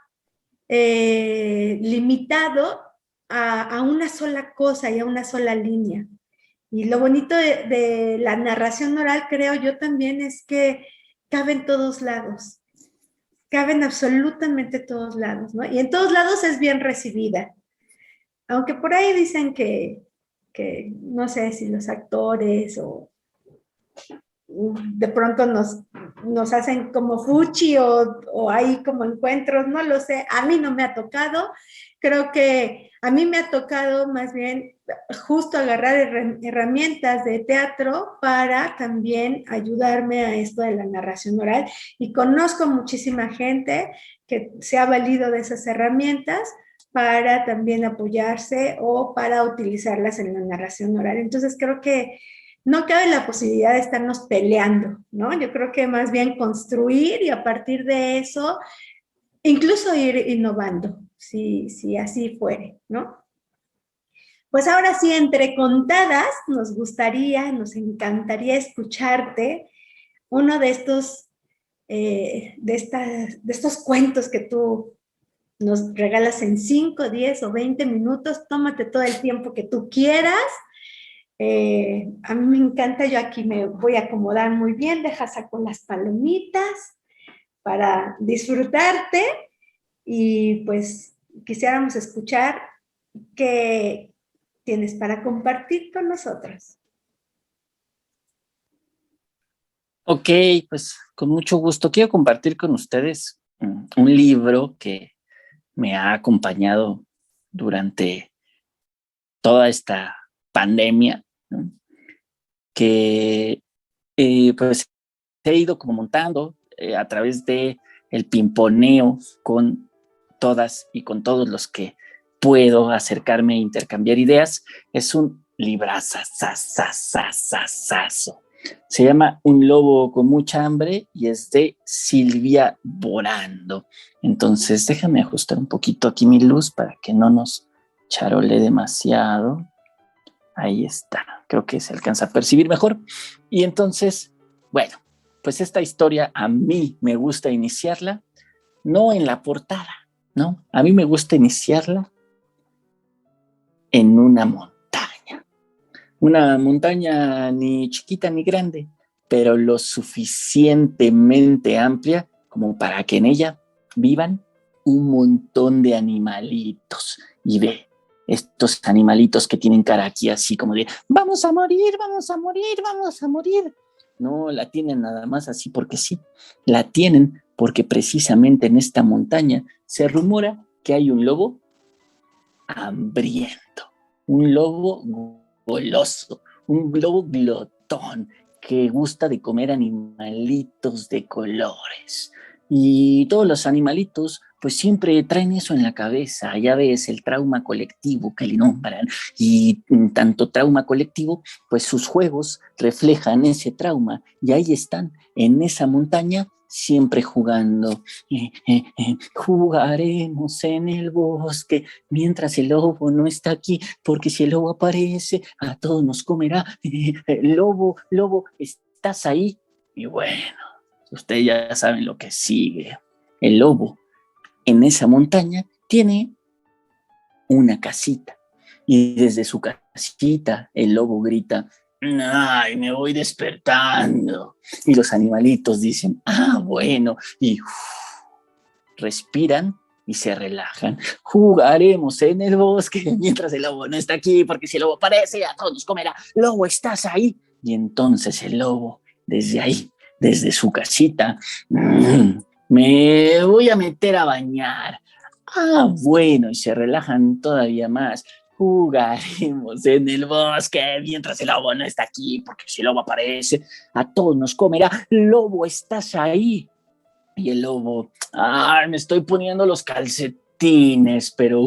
limitado a una sola cosa y a una sola línea. Y lo bonito de la narración oral, creo yo también, es que cabe en todos lados, cabe en absolutamente todos lados, ¿no? Y en todos lados es bien recibida. Aunque por ahí dicen que no sé si los actores o de pronto nos hacen como fuchi o hay como encuentros, no lo sé, a mí no me ha tocado, creo que a mí me ha tocado más bien justo agarrar herramientas de teatro para también ayudarme a esto de la narración oral, y conozco muchísima gente que se ha valido de esas herramientas para también apoyarse o para utilizarlas en la narración oral. Entonces creo que no cabe la posibilidad de estarnos peleando, ¿no? Yo creo que más bien construir y a partir de eso incluso ir innovando, si así fuere, ¿no? Pues ahora sí, entre contadas, nos encantaría escucharte uno de estos cuentos que tú nos regalas en 5, 10 o 20 minutos. Tómate todo el tiempo que tú quieras. A mí me encanta, yo aquí me voy a acomodar muy bien, deja saco las palomitas para disfrutarte y pues quisiéramos escuchar qué tienes para compartir con nosotros. Ok, pues con mucho gusto quiero compartir con ustedes un libro que me ha acompañado durante toda esta pandemia, ¿no? Que pues he ido como montando a través de el pimponeo con todas y con todos los que puedo acercarme e intercambiar ideas. Es un librazazazazazazo. Se llama Un lobo con mucha hambre y es de Silvia Borando. Entonces déjame ajustar un poquito aquí mi luz para que no nos charole demasiado. Ahí está, creo que se alcanza a percibir mejor. Y entonces, bueno, pues esta historia a mí me gusta iniciarla, no en la portada, ¿no? A mí me gusta iniciarla en una montaña ni chiquita ni grande, pero lo suficientemente amplia como para que en ella vivan un montón de animalitos. Y ve, estos animalitos que tienen cara aquí así como de vamos a morir, vamos a morir, vamos a morir. No la tienen nada más así porque sí, la tienen porque precisamente en esta montaña se rumora que hay un lobo hambriento, un lobo goloso, un lobo glotón que gusta de comer animalitos de colores. Y todos los animalitos pues siempre traen eso en la cabeza, ya ves, el trauma colectivo que le nombran, y tanto trauma colectivo, pues sus juegos reflejan ese trauma, y ahí están, en esa montaña, siempre jugando. Jugaremos en el bosque mientras el lobo no está aquí, porque si el lobo aparece, a todos nos comerá. Lobo, lobo, ¿estás ahí? Y bueno, ustedes ya saben lo que sigue. El lobo en esa montaña tiene una casita, y desde su casita el lobo grita: ¡ay, me voy despertando! Y los animalitos dicen: ¡ah, bueno! Y respiran y se relajan. Jugaremos en el bosque mientras el lobo no está aquí, porque si el lobo aparece, a todos nos comerá. ¡Lobo, estás ahí! Y entonces el lobo, desde ahí, desde su casita, me voy a meter a bañar. Ah, bueno, y se relajan todavía más. Jugaremos en el bosque mientras el lobo no está aquí, porque si el lobo aparece, a todos nos comerá. Lobo, ¿estás ahí? Y el lobo: ¡ay, me estoy poniendo los calcetines! Pero,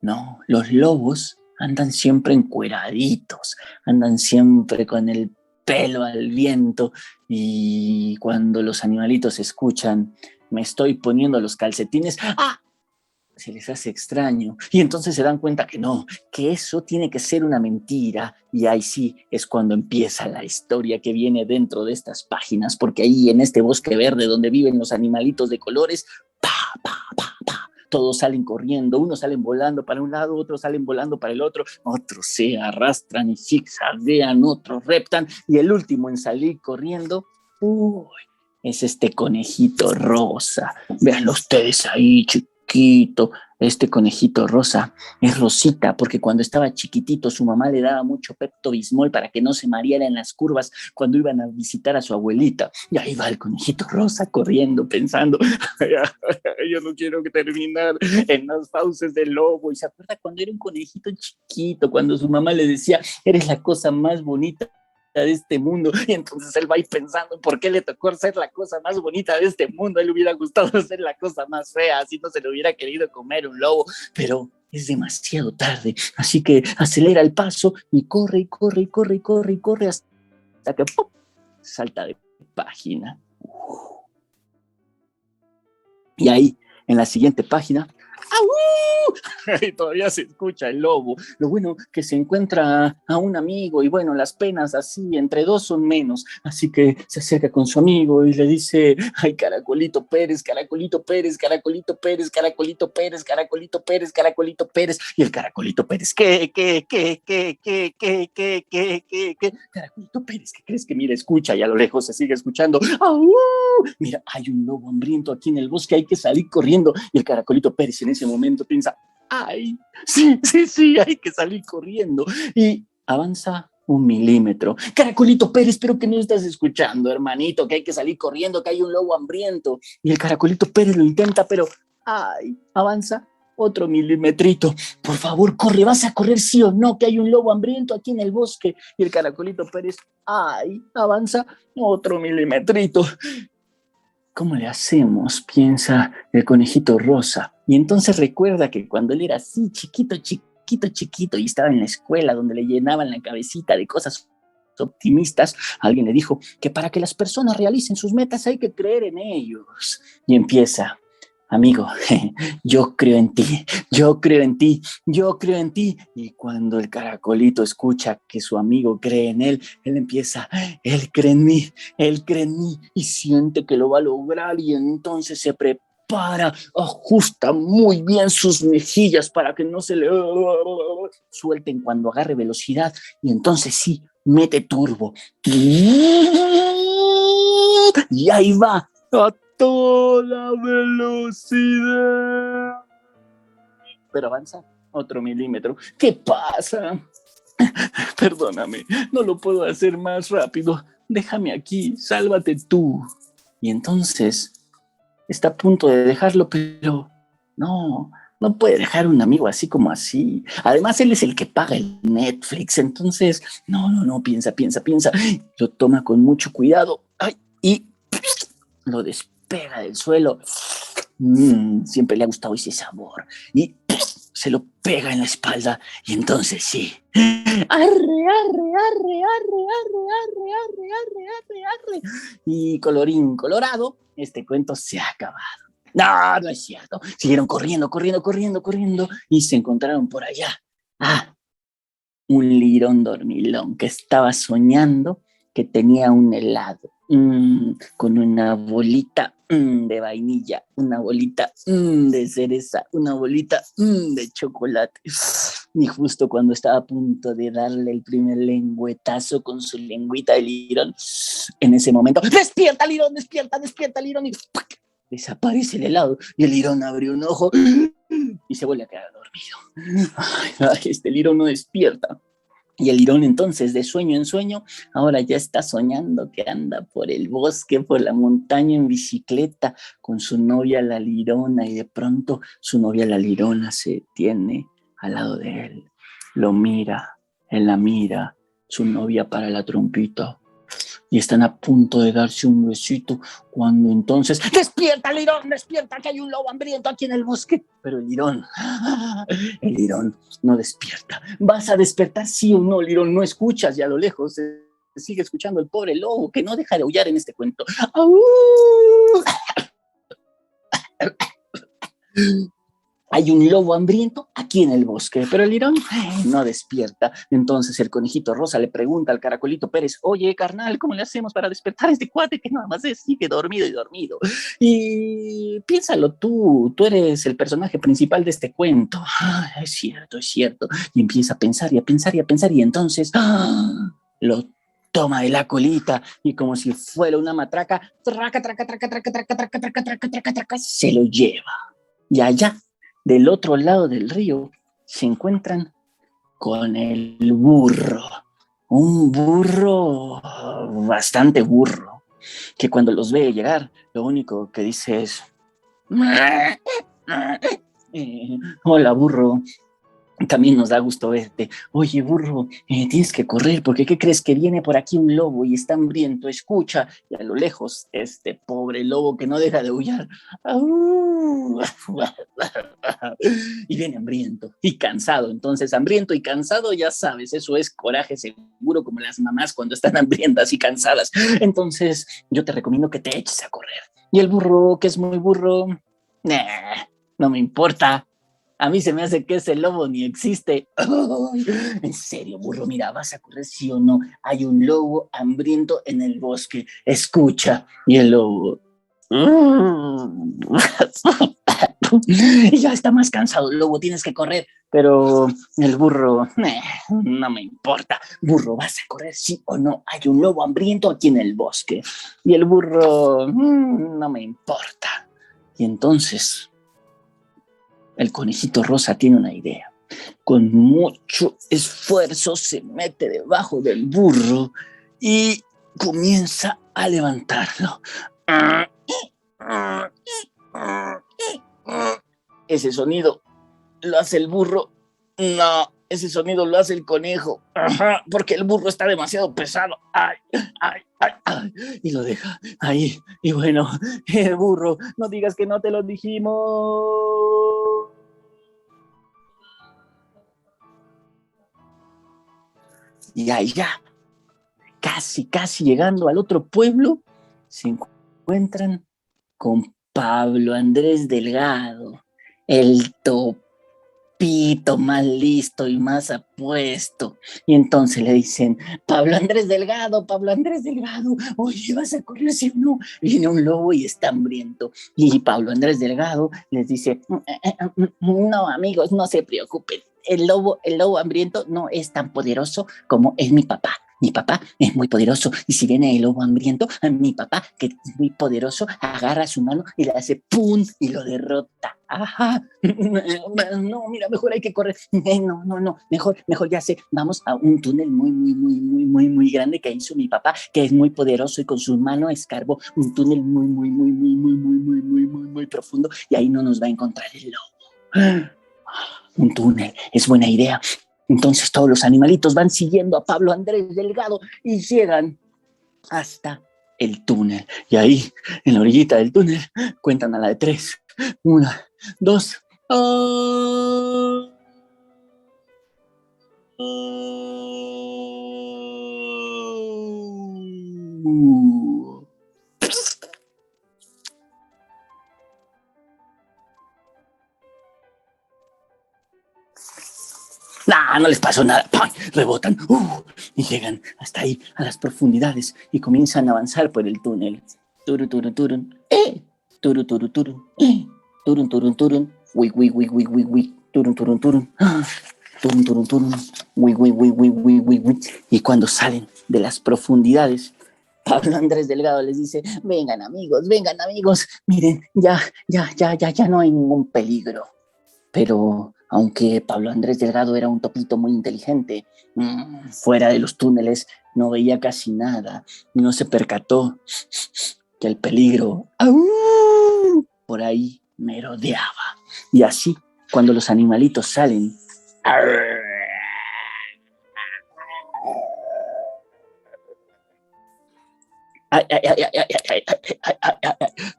no, los lobos andan siempre encueraditos, andan siempre con el pelo al viento, y cuando los animalitos escuchan: me estoy poniendo los calcetines, ¡ah!, se les hace extraño, y entonces se dan cuenta que no, que eso tiene que ser una mentira, y ahí sí es cuando empieza la historia que viene dentro de estas páginas, porque ahí en este bosque verde donde viven los animalitos de colores, pa, pa, pa, pa, todos salen corriendo, unos salen volando para un lado, otros salen volando para el otro, otros se arrastran y zigzaguean, otros reptan, y el último en salir corriendo, es este conejito rosa. Véanlo ustedes ahí, chiquito. Este conejito rosa es Rosita, porque cuando estaba chiquitito su mamá le daba mucho Pepto-Bismol para que no se mareara en las curvas cuando iban a visitar a su abuelita. Y ahí va el conejito rosa corriendo, pensando: yo no quiero terminar en las fauces del lobo. Y se acuerda cuando era un conejito chiquito, cuando su mamá le decía: eres la cosa más bonita de este mundo, y entonces él va ahí pensando por qué le tocó ser la cosa más bonita de este mundo. A él le hubiera gustado ser la cosa más fea, así no se le hubiera querido comer un lobo, pero es demasiado tarde, así que acelera el paso y corre y corre y corre y corre y corre hasta que ¡pum!, salta de página. Y ahí, en la siguiente página, ¡Au! Y todavía se escucha el lobo. Lo bueno que se encuentra a un amigo y bueno, las penas así, entre dos son menos. Así que se acerca con su amigo y le dice, ay, Caracolito Pérez, Caracolito Pérez, Caracolito Pérez, Caracolito Pérez, Caracolito Pérez, Caracolito Pérez. Y el Caracolito Pérez, ¿qué? Caracolito Pérez, ¿qué crees que mira, escucha? Y a lo lejos se sigue escuchando, ¡au! Mira, hay un lobo hambriento aquí en el bosque, hay que salir corriendo. Y el Caracolito Pérez en ese momento piensa, ay, sí, hay que salir corriendo. Y avanza 1 milímetro. Caracolito Pérez, pero que no estás escuchando, hermanito, que hay que salir corriendo, que hay un lobo hambriento. Y el Caracolito Pérez lo intenta, pero, ay, avanza otro milimetrito. Por favor, corre, ¿vas a correr sí o no? Que hay un lobo hambriento aquí en el bosque. Y el Caracolito Pérez, ay, avanza otro milimetrito. ¿Cómo le hacemos? Piensa el conejito rosa. Y entonces recuerda que cuando él era así, chiquito, y estaba en la escuela donde le llenaban la cabecita de cosas optimistas, alguien le dijo que para que las personas realicen sus metas hay que creer en ellos. Y empieza, amigo, yo creo en ti, yo creo en ti, yo creo en ti. Y cuando el Caracolito escucha que su amigo cree en él, él empieza, él cree en mí, y siente que lo va a lograr y entonces se prepara, ajusta muy bien sus mejillas para que no se le suelten cuando agarre velocidad y entonces sí, mete turbo. Y ahí va, a toda velocidad. Pero avanza otro milímetro. ¿Qué pasa? Perdóname, no lo puedo hacer más rápido. Déjame aquí, sálvate tú. Y entonces está a punto de dejarlo, pero no puede dejar un amigo así como así. Además, él es el que paga el Netflix. Entonces, no, piensa. Lo toma con mucho cuidado. Ay, y lo despega del suelo. Siempre le ha gustado ese sabor. Y se lo pega en la espalda. Y entonces sí. Arre. Y colorín colorado, este cuento se ha acabado. No es cierto. Siguieron corriendo y se encontraron por allá. Un lirón dormilón que estaba soñando que tenía un helado con una bolita de vainilla, una bolita de cereza, una bolita de chocolate. Y justo cuando estaba a punto de darle el primer lengüetazo con su lengüita de lirón, en ese momento, ¡despierta, lirón! ¡Despierta, lirón! Y desaparece el helado y el lirón abrió un ojo y se vuelve a quedar dormido. Ay, este lirón no despierta. Y el lirón entonces, de sueño en sueño, ahora ya está soñando que anda por el bosque, por la montaña en bicicleta con su novia la lirona, y de pronto su novia la lirona se detiene al lado de él, lo mira, él la mira, su novia para la trompita y están a punto de darse un besito cuando entonces ¡despierta, lirón! ¡Despierta, que hay un lobo hambriento aquí en el bosque! Pero el lirón no despierta. ¿Vas a despertar sí o no, lirón? No escuchas, y a lo lejos se sigue escuchando el pobre lobo que no deja de aullar en este cuento. ¡Au! Hay un lobo hambriento aquí en el bosque, pero el lirón no despierta. Entonces el conejito rosa le pregunta al Caracolito Pérez, oye, carnal, ¿cómo le hacemos para despertar a este cuate que nada más sigue dormido y dormido? Y piénsalo tú eres el personaje principal de este cuento. Es cierto. Y empieza a pensar y entonces lo toma de la colita y como si fuera una matraca, traca, se lo lleva. Y allá, del otro lado del río, se encuentran con el burro. Un burro, bastante burro, que cuando los ve llegar, lo único que dice es hola, burro. También nos da gusto verte. Oye, burro, tienes que correr porque ¿qué crees? Que viene por aquí un lobo y está hambriento. Escucha. Y a lo lejos, este pobre lobo que no deja de aullar. Y viene hambriento y cansado. Entonces, hambriento y cansado, ya sabes, eso es coraje seguro, como las mamás cuando están hambrientas y cansadas. Entonces, yo te recomiendo que te eches a correr. Y el burro, que es muy burro, no me importa. A mí se me hace que ese lobo ni existe. Ay, en serio, burro, mira, vas a correr sí o no. Hay un lobo hambriento en el bosque. Escucha. Y el lobo. Y ya está más cansado el lobo, tienes que correr. Pero el burro, no me importa. Burro, ¿vas a correr sí o no? Hay un lobo hambriento aquí en el bosque. Y el burro, no me importa. Y entonces el conejito rosa tiene una idea. Con mucho esfuerzo se mete debajo del burro y comienza a levantarlo. Ese sonido lo hace el burro. No, ese sonido lo hace el conejo. Ajá, porque el burro está demasiado pesado. Ay, ay, ay, ay. Y lo deja ahí. Y bueno, burro, no digas que no te lo dijimos. Y ahí ya, casi llegando al otro pueblo, se encuentran con Pablo Andrés Delgado, el topito más listo y más apuesto. Y entonces le dicen, Pablo Andrés Delgado, oye, ¿vas a correr sí o no? Viene un lobo y está hambriento. Y Pablo Andrés Delgado les dice, no, amigos, no se preocupen. El lobo hambriento no es tan poderoso como es mi papá. Mi papá es muy poderoso y si viene el lobo hambriento, mi papá, que es muy poderoso, agarra su mano y le hace ¡pum! Y lo derrota. Ajá. No, mira, mejor hay que correr. No, mejor ya sé. Vamos a un túnel muy grande que hizo mi papá, que es muy poderoso y con su mano escarbó un túnel muy profundo y ahí no nos va a encontrar el lobo. Un túnel, es buena idea. Entonces todos los animalitos van siguiendo a Pablo Andrés Delgado y llegan hasta el túnel. Y ahí, en la orillita del túnel, cuentan a la de 3. 1, 2. No les pasó nada. ¡Pum! Rebotan y llegan hasta ahí, a las profundidades, y comienzan a avanzar por el túnel. Turun, turun, turun. Turun, turun, turun. Turun, turun, turun. Ui. Turun, turun, turun. Turun, turun, turun. Ui. Y cuando salen de las profundidades, Pablo Andrés Delgado les dice, vengan amigos, miren, ya no hay ningún peligro. Pero aunque Pablo Andrés Delgado era un topito muy inteligente, fuera de los túneles no veía casi nada y no se percató que el peligro por ahí merodeaba. Y así, cuando los animalitos salen,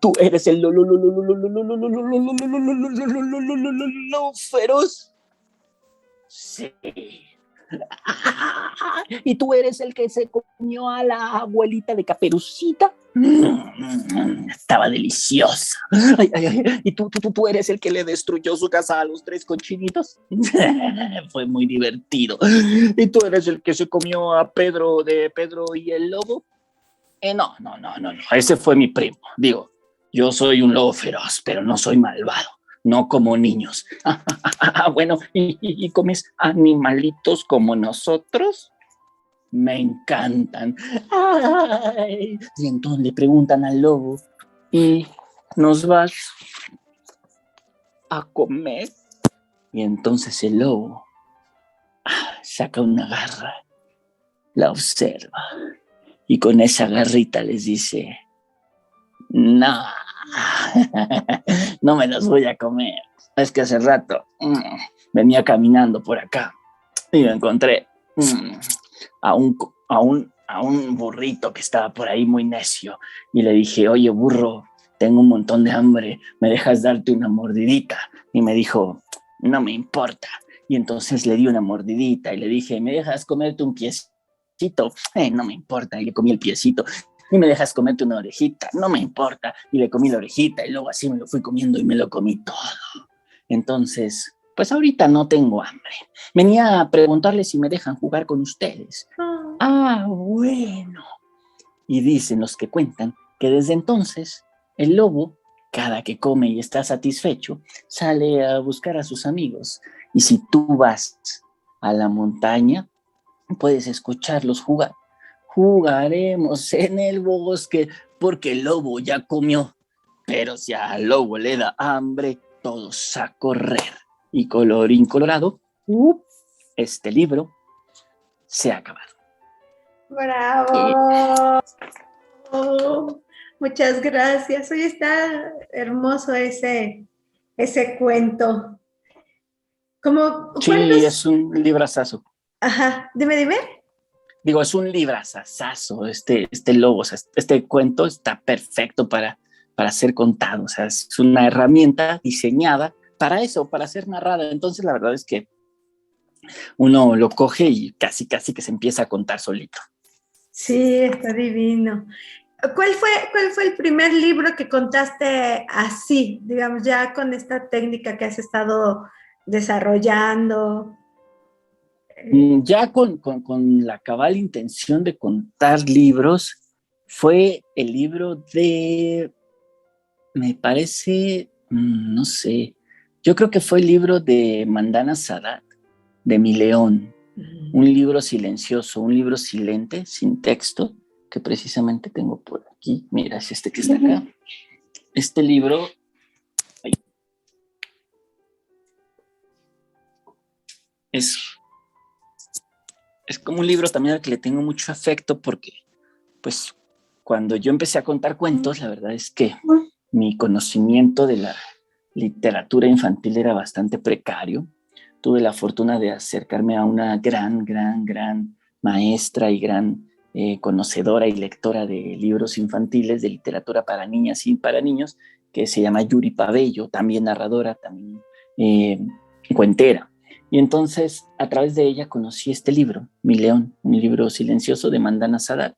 tú eres el feroz. Sí. Y tú eres el que se comió a la abuelita de Caperucita. Estaba deliciosa. Y tú eres el que le destruyó su casa a los 3 cochinitos. Fue muy divertido. Y tú eres el que se comió a Pedro de Pedro y el Lobo. No. Ese fue mi primo. Digo, yo soy un lobo feroz, pero no soy malvado. No como niños. Bueno, ¿y comes animalitos como nosotros? Me encantan. Ay. Y entonces le preguntan al lobo, ¿y nos vas a comer? Y entonces el lobo saca una garra, la observa y con esa garrita les dice, no, no me los voy a comer. Es que hace rato venía caminando por acá y me encontré a un burrito que estaba por ahí muy necio y le dije, oye burro, tengo un montón de hambre, ¿me dejas darte una mordidita? Y me dijo, no me importa. Y entonces le di una mordidita y le dije, ¿me dejas comerte un piecito? No me importa. Y le comí el piecito. Y me dejas comerte una orejita, no me importa. Y le comí la orejita y luego así me lo fui comiendo y me lo comí todo. Entonces pues ahorita no tengo hambre. Venía a preguntarles si me dejan jugar con ustedes. Ah, bueno. Y dicen los que cuentan que desde entonces el lobo, cada que come y está satisfecho, sale a buscar a sus amigos. Y si tú vas a la montaña, puedes escucharlos jugar. Jugaremos en el bosque porque el lobo ya comió. Pero si al lobo le da hambre, todos a correr. Y colorín colorado, este libro se ha acabado. ¡Bravo! Muchas gracias. Hoy está hermoso ese cuento. Sí, es un librazazo. Ajá, dime. Digo, es un librazazazo este lobo. O sea, este cuento está perfecto para ser contado. O sea, es una herramienta diseñada para eso, para ser narrada. Entonces, la verdad es que uno lo coge y casi que se empieza a contar solito. Sí, está divino. ¿Cuál fue el primer libro que contaste así, digamos, ya con esta técnica que has estado desarrollando? Ya con la cabal intención de contar libros, fue el libro de, me parece, no sé, yo creo que fue el libro de Mandana Sadat, de Mi León, un libro silencioso, un libro silente, sin texto, que precisamente tengo por aquí. Mira, es este que está acá. Este libro es como un libro también al que le tengo mucho afecto porque, pues, cuando yo empecé a contar cuentos, la verdad es que mi conocimiento de la literatura infantil era bastante precario. Tuve la fortuna de acercarme a una gran maestra y gran conocedora y lectora de libros infantiles, de literatura para niñas y para niños, que se llama Yuri Pabello, también narradora, también cuentera. Y entonces, a través de ella conocí este libro, Mi León, un libro silencioso de Mandana Sadat.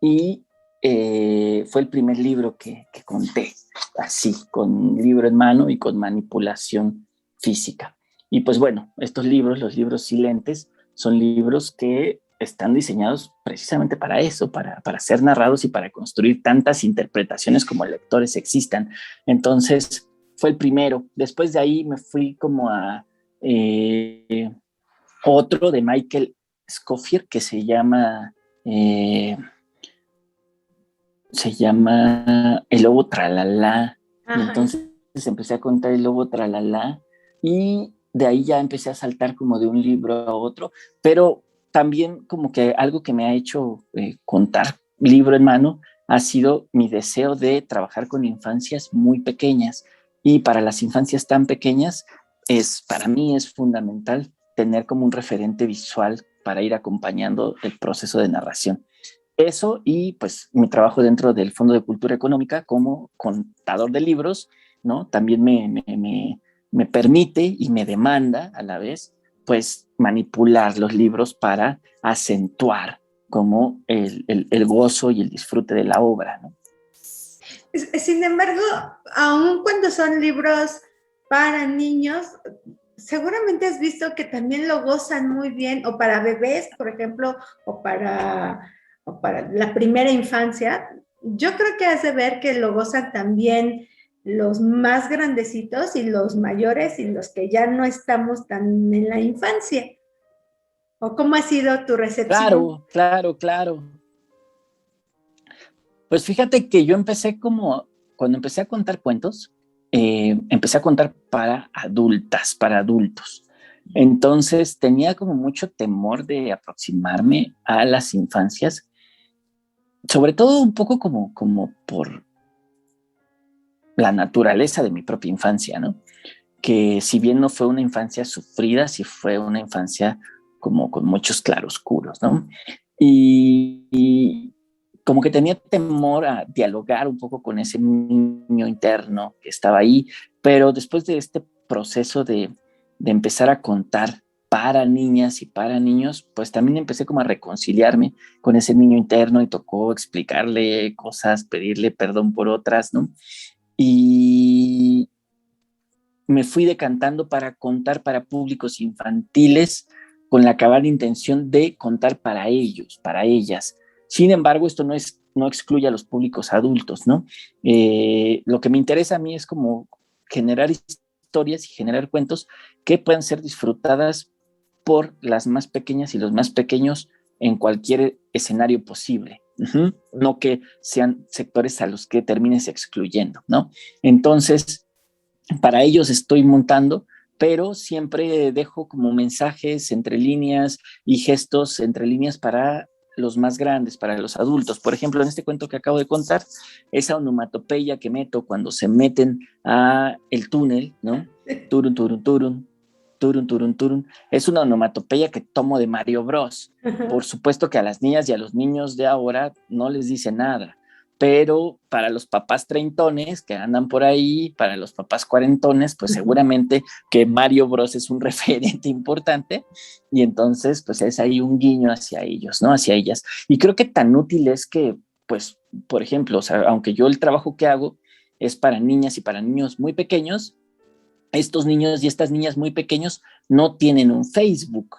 Y fue el primer libro que conté, así, con libro en mano y con manipulación física. Y pues bueno, estos libros, los libros silentes, son libros que están diseñados precisamente para eso, para ser narrados y para construir tantas interpretaciones como lectores existan. Entonces, fue el primero. Después de ahí me fui como a otro de Michael Scofield que se llama El Lobo Tralala. Y entonces empecé a contar El Lobo Tralala y de ahí ya empecé a saltar como de un libro a otro, pero también como que algo que me ha hecho contar libro en mano ha sido mi deseo de trabajar con infancias muy pequeñas, y para las infancias tan pequeñas para mí es fundamental tener como un referente visual para ir acompañando el proceso de narración. Eso, y pues mi trabajo dentro del Fondo de Cultura Económica como contador de libros, ¿no? También me permite y me demanda a la vez, pues, manipular los libros para acentuar como el gozo y el disfrute de la obra, ¿no? Sin embargo, aun cuando son libros para niños, seguramente has visto que también lo gozan muy bien, o para bebés, por ejemplo, o para la primera infancia. Yo creo que has de ver que lo gozan también los más grandecitos y los mayores y los que ya no estamos tan en la infancia. ¿O cómo ha sido tu recepción? Claro. Pues fíjate que yo empecé cuando empecé a contar cuentos, empecé a contar para adultos. Entonces tenía como mucho temor de aproximarme a las infancias, sobre todo un poco como por la naturaleza de mi propia infancia, ¿no? Que si bien no fue una infancia sufrida, sí fue una infancia como con muchos claroscuros, ¿no? Y como que tenía temor a dialogar un poco con ese niño interno que estaba ahí, pero después de este proceso de empezar a contar para niñas y para niños, pues también empecé como a reconciliarme con ese niño interno y tocó explicarle cosas, pedirle perdón por otras, ¿no? Y me fui decantando para contar para públicos infantiles con la cabal intención de contar para ellos, para ellas. Sin embargo, esto no excluye a los públicos adultos, ¿no? Lo que me interesa a mí es como generar historias y generar cuentos que puedan ser disfrutadas por las más pequeñas y los más pequeños en cualquier escenario posible. No que sean sectores a los que termines excluyendo, ¿no? Entonces, para ellos estoy montando, pero siempre dejo como mensajes entre líneas y gestos entre líneas para los más grandes, para los adultos. Por ejemplo, en este cuento que acabo de contar, esa onomatopeya que meto cuando se meten a el túnel, ¿no? Turun, turun, turun, turun, turun, turun. Es una onomatopeya que tomo de Mario Bros. Por supuesto que a las niñas y a los niños de ahora no les dice nada, pero para los papás treintones que andan por ahí, para los papás cuarentones, pues seguramente que Mario Bros es un referente importante, y entonces pues es ahí un guiño hacia ellos, ¿no? Hacia ellas. Y creo que tan útil es que, pues, por ejemplo, o sea, aunque yo el trabajo que hago es para niñas y para niños muy pequeños, estos niños y estas niñas muy pequeños no tienen un Facebook.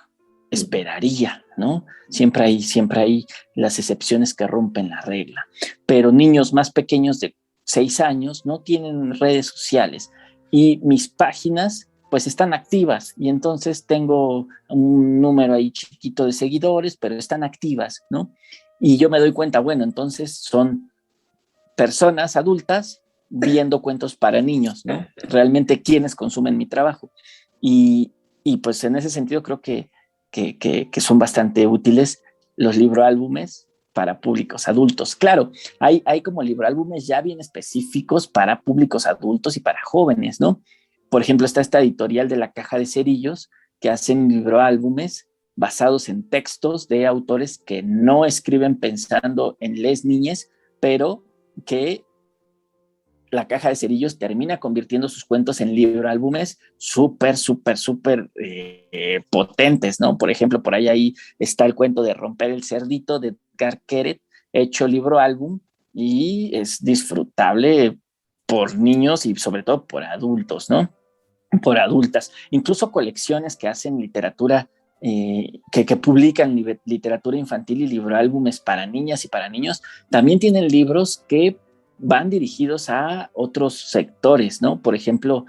Esperaría, ¿no? Siempre hay las excepciones que rompen la regla. Pero niños más pequeños de 6 años no tienen redes sociales y mis páginas pues están activas, y entonces tengo un número ahí chiquito de seguidores, pero están activas, ¿no? Y yo me doy cuenta, bueno, entonces son personas adultas viendo cuentos para niños, ¿no? Realmente quienes consumen mi trabajo. Y pues en ese sentido creo que son bastante útiles los libroálbumes para públicos adultos. Claro, hay como libroálbumes ya bien específicos para públicos adultos y para jóvenes, ¿no? Por ejemplo, está esta editorial de La Caja de Cerillos que hacen libroálbumes basados en textos de autores que no escriben pensando en les niñes, pero que La Caja de Cerillos termina convirtiendo sus cuentos en libroálbumes súper potentes, ¿no? Por ejemplo, por ahí está el cuento de Romper el Cerdito de Edgar Queret, hecho libroálbum, y es disfrutable por niños y sobre todo por adultos, ¿no? Por adultas. Incluso colecciones que hacen literatura, que publican literatura infantil y libroálbumes para niñas y para niños, también tienen libros que van dirigidos a otros sectores, ¿no? Por ejemplo,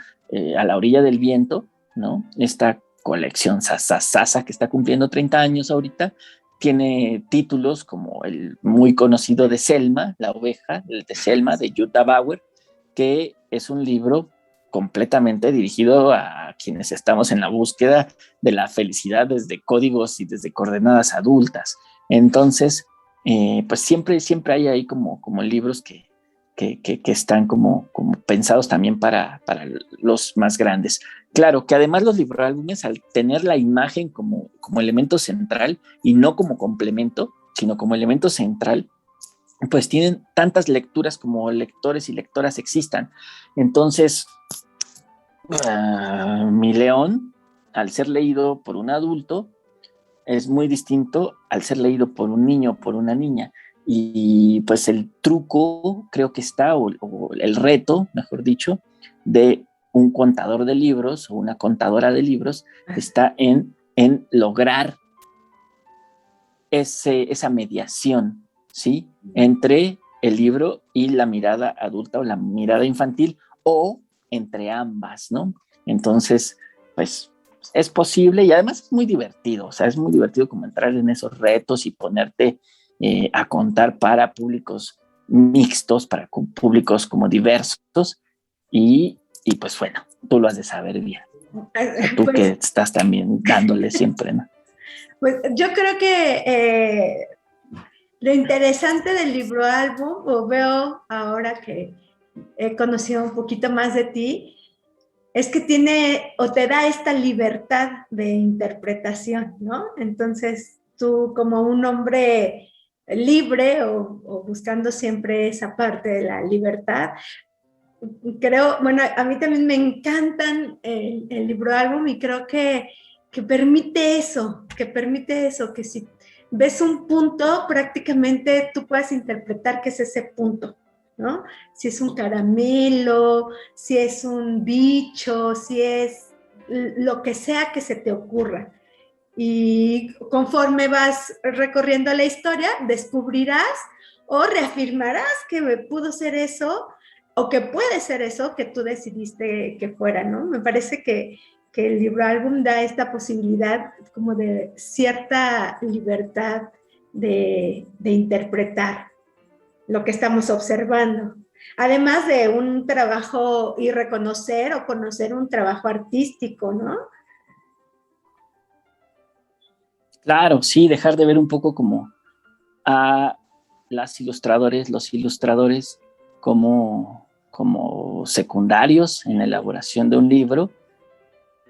A la orilla del viento, ¿no? Esta colección Sasa que está cumpliendo 30 años ahorita, tiene títulos como el muy conocido de Selma, La oveja, el de Selma, de Jutta Bauer, que es un libro completamente dirigido a quienes estamos en la búsqueda de la felicidad desde códigos y desde coordenadas adultas. Entonces, pues siempre hay ahí como libros que están como pensados también para los más grandes. Claro que además los libroálbumes, al tener la imagen como elemento central y no como complemento, sino como elemento central, pues tienen tantas lecturas como lectores y lectoras existan. Entonces, Mi León, al ser leído por un adulto, es muy distinto al ser leído por un niño o por una niña. Y pues el truco creo que está, o el reto, mejor dicho, de un contador de libros o una contadora de libros está en lograr esa mediación, ¿sí? Entre el libro y la mirada adulta o la mirada infantil, o entre ambas, ¿no? Entonces, pues es posible, y además es muy divertido, o sea, es muy divertido como entrar en esos retos y ponerte a contar para públicos mixtos, para públicos como diversos, y pues bueno, tú lo has de saber bien. Tú pues, que estás también dándole siempre, ¿no? Pues yo creo que lo interesante del libroálbum, o veo ahora que he conocido un poquito más de ti, es que tiene o te da esta libertad de interpretación, ¿no? Entonces tú como un hombre libre o buscando siempre esa parte de la libertad, creo, bueno, a mí también me encantan el libroálbum, y creo que permite eso, que si ves un punto, prácticamente tú puedes interpretar que es ese punto, ¿no? Si es un caramelo, si es un bicho, si es lo que sea que se te ocurra. Y conforme vas recorriendo la historia, descubrirás o reafirmarás que pudo ser eso o que puede ser eso que tú decidiste que fuera, ¿no? Me parece que el libro álbum da esta posibilidad como de cierta libertad de interpretar lo que estamos observando. Además de un trabajo y reconocer o conocer un trabajo artístico, ¿no? Claro, sí, dejar de ver un poco como a los ilustradores como secundarios en la elaboración de un libro,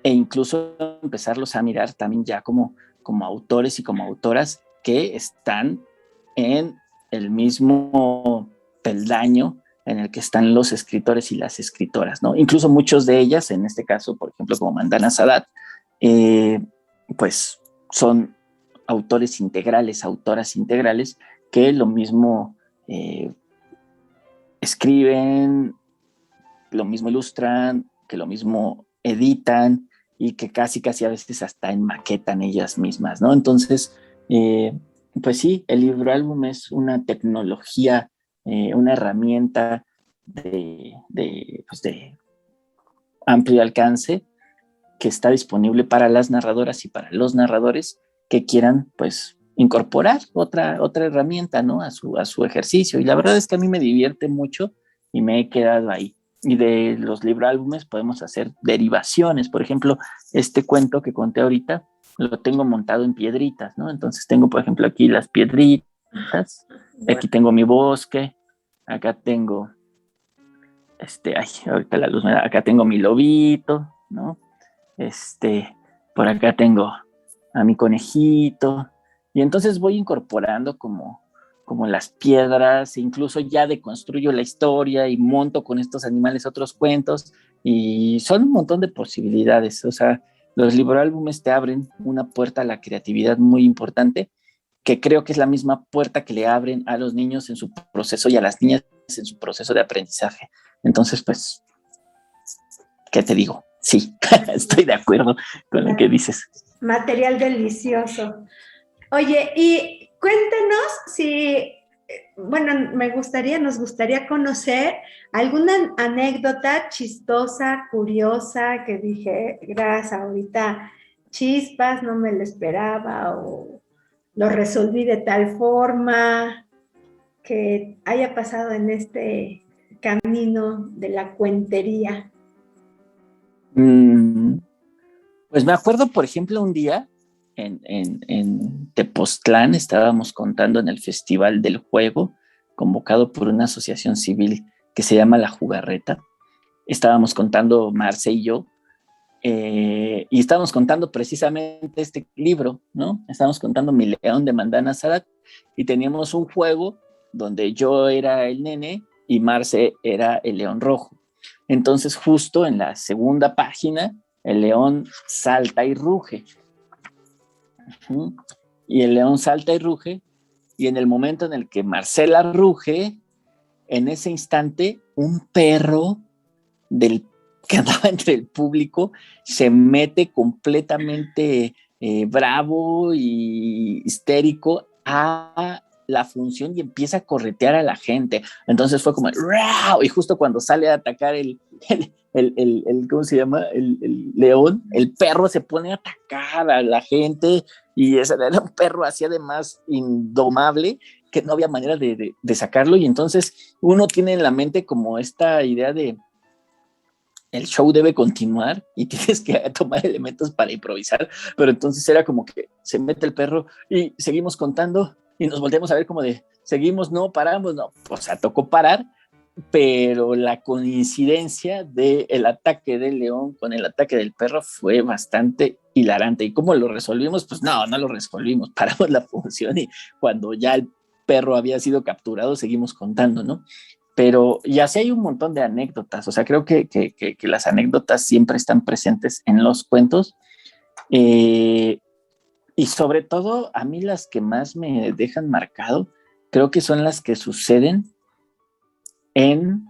e incluso empezarlos a mirar también ya como autores y como autoras que están en el mismo peldaño en el que están los escritores y las escritoras, ¿no? Incluso muchos de ellas, en este caso, por ejemplo, como Mandana Sadat, pues son autores integrales, autoras integrales, que lo mismo escriben, lo mismo ilustran, que lo mismo editan y que casi a veces hasta enmaquetan ellas mismas, ¿no? Entonces, pues sí, el libro álbum es una tecnología, una herramienta pues de amplio alcance que está disponible para las narradoras y para los narradores que quieran, pues, incorporar otra herramienta, ¿no? A su ejercicio. Y la verdad es que a mí me divierte mucho y me he quedado ahí. Y de los libroálbumes podemos hacer derivaciones. Por ejemplo, este cuento que conté ahorita lo tengo montado en piedritas, ¿no? Entonces tengo, por ejemplo, aquí las piedritas, aquí tengo mi bosque, acá tengo, ahorita la luz me da, acá tengo mi lobito, ¿no? Por acá tengo a mi conejito, y entonces voy incorporando como las piedras, e incluso ya deconstruyo la historia y monto con estos animales otros cuentos, y son un montón de posibilidades. O sea, los libroálbumes te abren una puerta a la creatividad muy importante, que creo que es la misma puerta que le abren a los niños en su proceso y a las niñas en su proceso de aprendizaje. Entonces, pues, ¿qué te digo? Sí, estoy de acuerdo con lo que dices. Material delicioso. Oye, y cuéntanos si, bueno, nos gustaría conocer alguna anécdota chistosa, curiosa, que dije, gracias, ahorita chispas, no me lo esperaba, o lo resolví de tal forma que haya pasado en este camino de la cuentería. Pues me acuerdo, por ejemplo, un día en Tepoztlán estábamos contando en el Festival del Juego, convocado por una asociación civil que se llama La Jugarreta. Estábamos contando Marce y yo, y estábamos contando precisamente este libro, ¿no? Estábamos contando Mi León de Mandana Sadat, y teníamos un juego donde yo era el nene y Marce era el león rojo. Entonces, justo en la segunda página, el león salta y ruge. Y el león salta y ruge, y en el momento en el que Marcela ruge, en ese instante, un perro que andaba entre el público se mete completamente bravo y histérico a la función y empieza a corretear a la gente. Entonces fue como ¡rau! Y justo cuando sale a atacar ¿cómo se llama? El león, el perro se pone a atacar a la gente, y ese era un perro así además indomable, que no había manera de sacarlo. Y entonces uno tiene en la mente como esta idea de el show debe continuar y tienes que tomar elementos para improvisar, pero entonces era como que se mete el perro y seguimos contando y nos volteamos a ver como de, seguimos, no, paramos, no, o sea, tocó parar, pero la coincidencia del ataque del león con el ataque del perro fue bastante hilarante. ¿Y cómo lo resolvimos? Pues no lo resolvimos, paramos la función, y cuando ya el perro había sido capturado seguimos contando, ¿no? Pero y así hay un montón de anécdotas. O sea, creo que las anécdotas siempre están presentes en los cuentos, y sobre todo a mí las que más me dejan marcado creo que son las que suceden en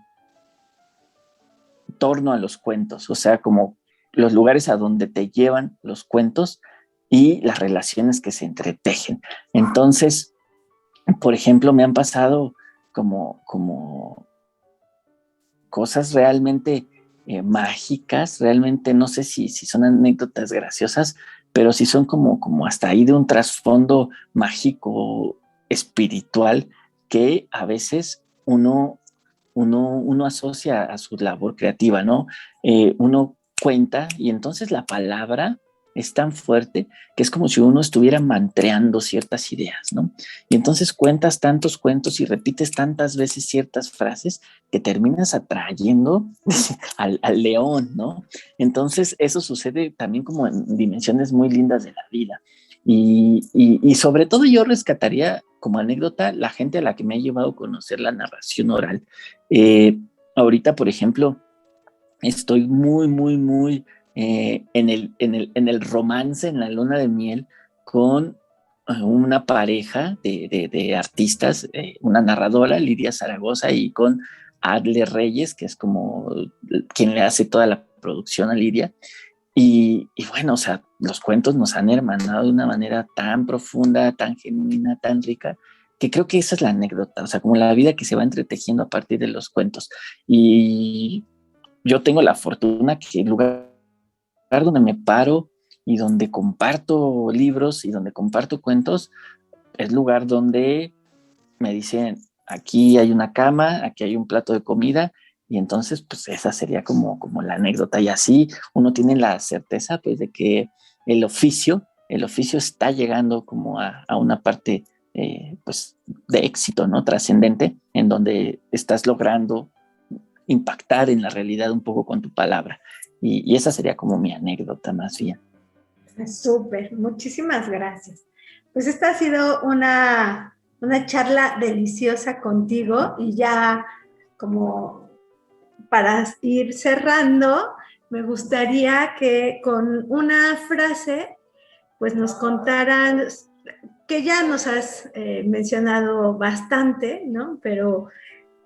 torno a los cuentos, o sea, como los lugares a donde te llevan los cuentos y las relaciones que se entretejen. Entonces, por ejemplo, me han pasado como cosas realmente mágicas, realmente no sé si son anécdotas graciosas, pero sí son como hasta ahí de un trasfondo mágico, espiritual, que a veces uno asocia a su labor creativa, ¿no? Uno cuenta y entonces la palabra es tan fuerte que es como si uno estuviera mantreando ciertas ideas, ¿no? Y entonces cuentas tantos cuentos y repites tantas veces ciertas frases que terminas atrayendo al león, ¿no? Entonces eso sucede también como en dimensiones muy lindas de la vida. Y sobre todo yo rescataría como anécdota la gente a la que me ha llevado a conocer la narración oral. Ahorita, por ejemplo, estoy muy en el romance, en la luna de miel, con una pareja de artistas, una narradora, Lidia Zaragoza, y con Adler Reyes, que es como quien le hace toda la producción a Lidia. Y bueno, o sea, los cuentos nos han hermanado de una manera tan profunda, tan genuina, tan rica, que creo que esa es la anécdota, o sea, como la vida que se va entretejiendo a partir de los cuentos. Y yo tengo la fortuna que el lugar donde me paro y donde comparto libros y donde comparto cuentos es lugar donde me dicen, aquí hay una cama, aquí hay un plato de comida, y entonces pues esa sería como la anécdota, y así uno tiene la certeza pues de que el oficio está llegando como a una parte pues de éxito, ¿no? Trascendente, en donde estás logrando impactar en la realidad un poco con tu palabra. Y esa sería como mi anécdota más bien. Súper, muchísimas gracias. Pues esta ha sido una charla deliciosa contigo, y ya como para ir cerrando, me gustaría que con una frase pues nos contaran, que ya nos has mencionado bastante, ¿no? Pero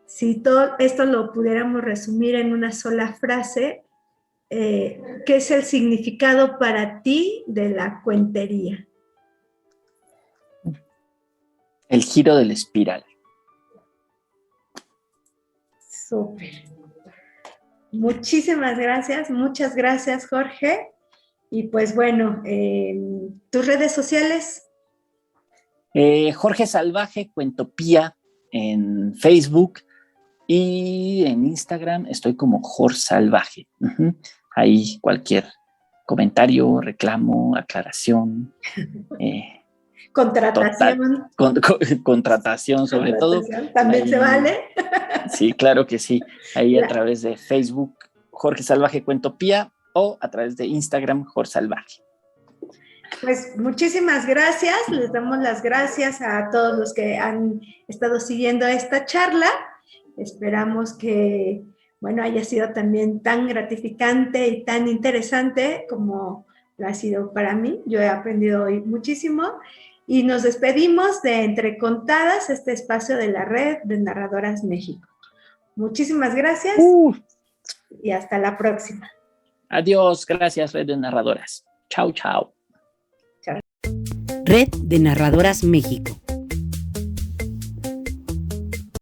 si todo esto lo pudiéramos resumir en una sola frase, ¿qué es el significado para ti de la cuentería? El giro de la espiral. Súper. Muchísimas gracias, muchas gracias, Jorge. Y pues bueno, tus redes sociales. Jorge Salvaje, Cuentopía en Facebook, y en Instagram estoy como Jorge Salvaje. Ahí cualquier comentario, reclamo, aclaración. Contratación. Contratación sobre todo. También ahí, se vale. Sí, claro que sí. Ahí a través de Facebook, Jorge Salvaje Cuentopía, o a través de Instagram, Jorge Salvaje. Pues muchísimas gracias. Les damos las gracias a todos los que han estado siguiendo esta charla. Esperamos que, bueno, haya sido también tan gratificante y tan interesante como lo ha sido para mí. Yo he aprendido hoy muchísimo. Y nos despedimos de Entre Contadas, este espacio de la Red de Narradoras México. Muchísimas gracias y hasta la próxima. Adiós, gracias, Red de Narradoras. Chao, chao. Red de Narradoras México.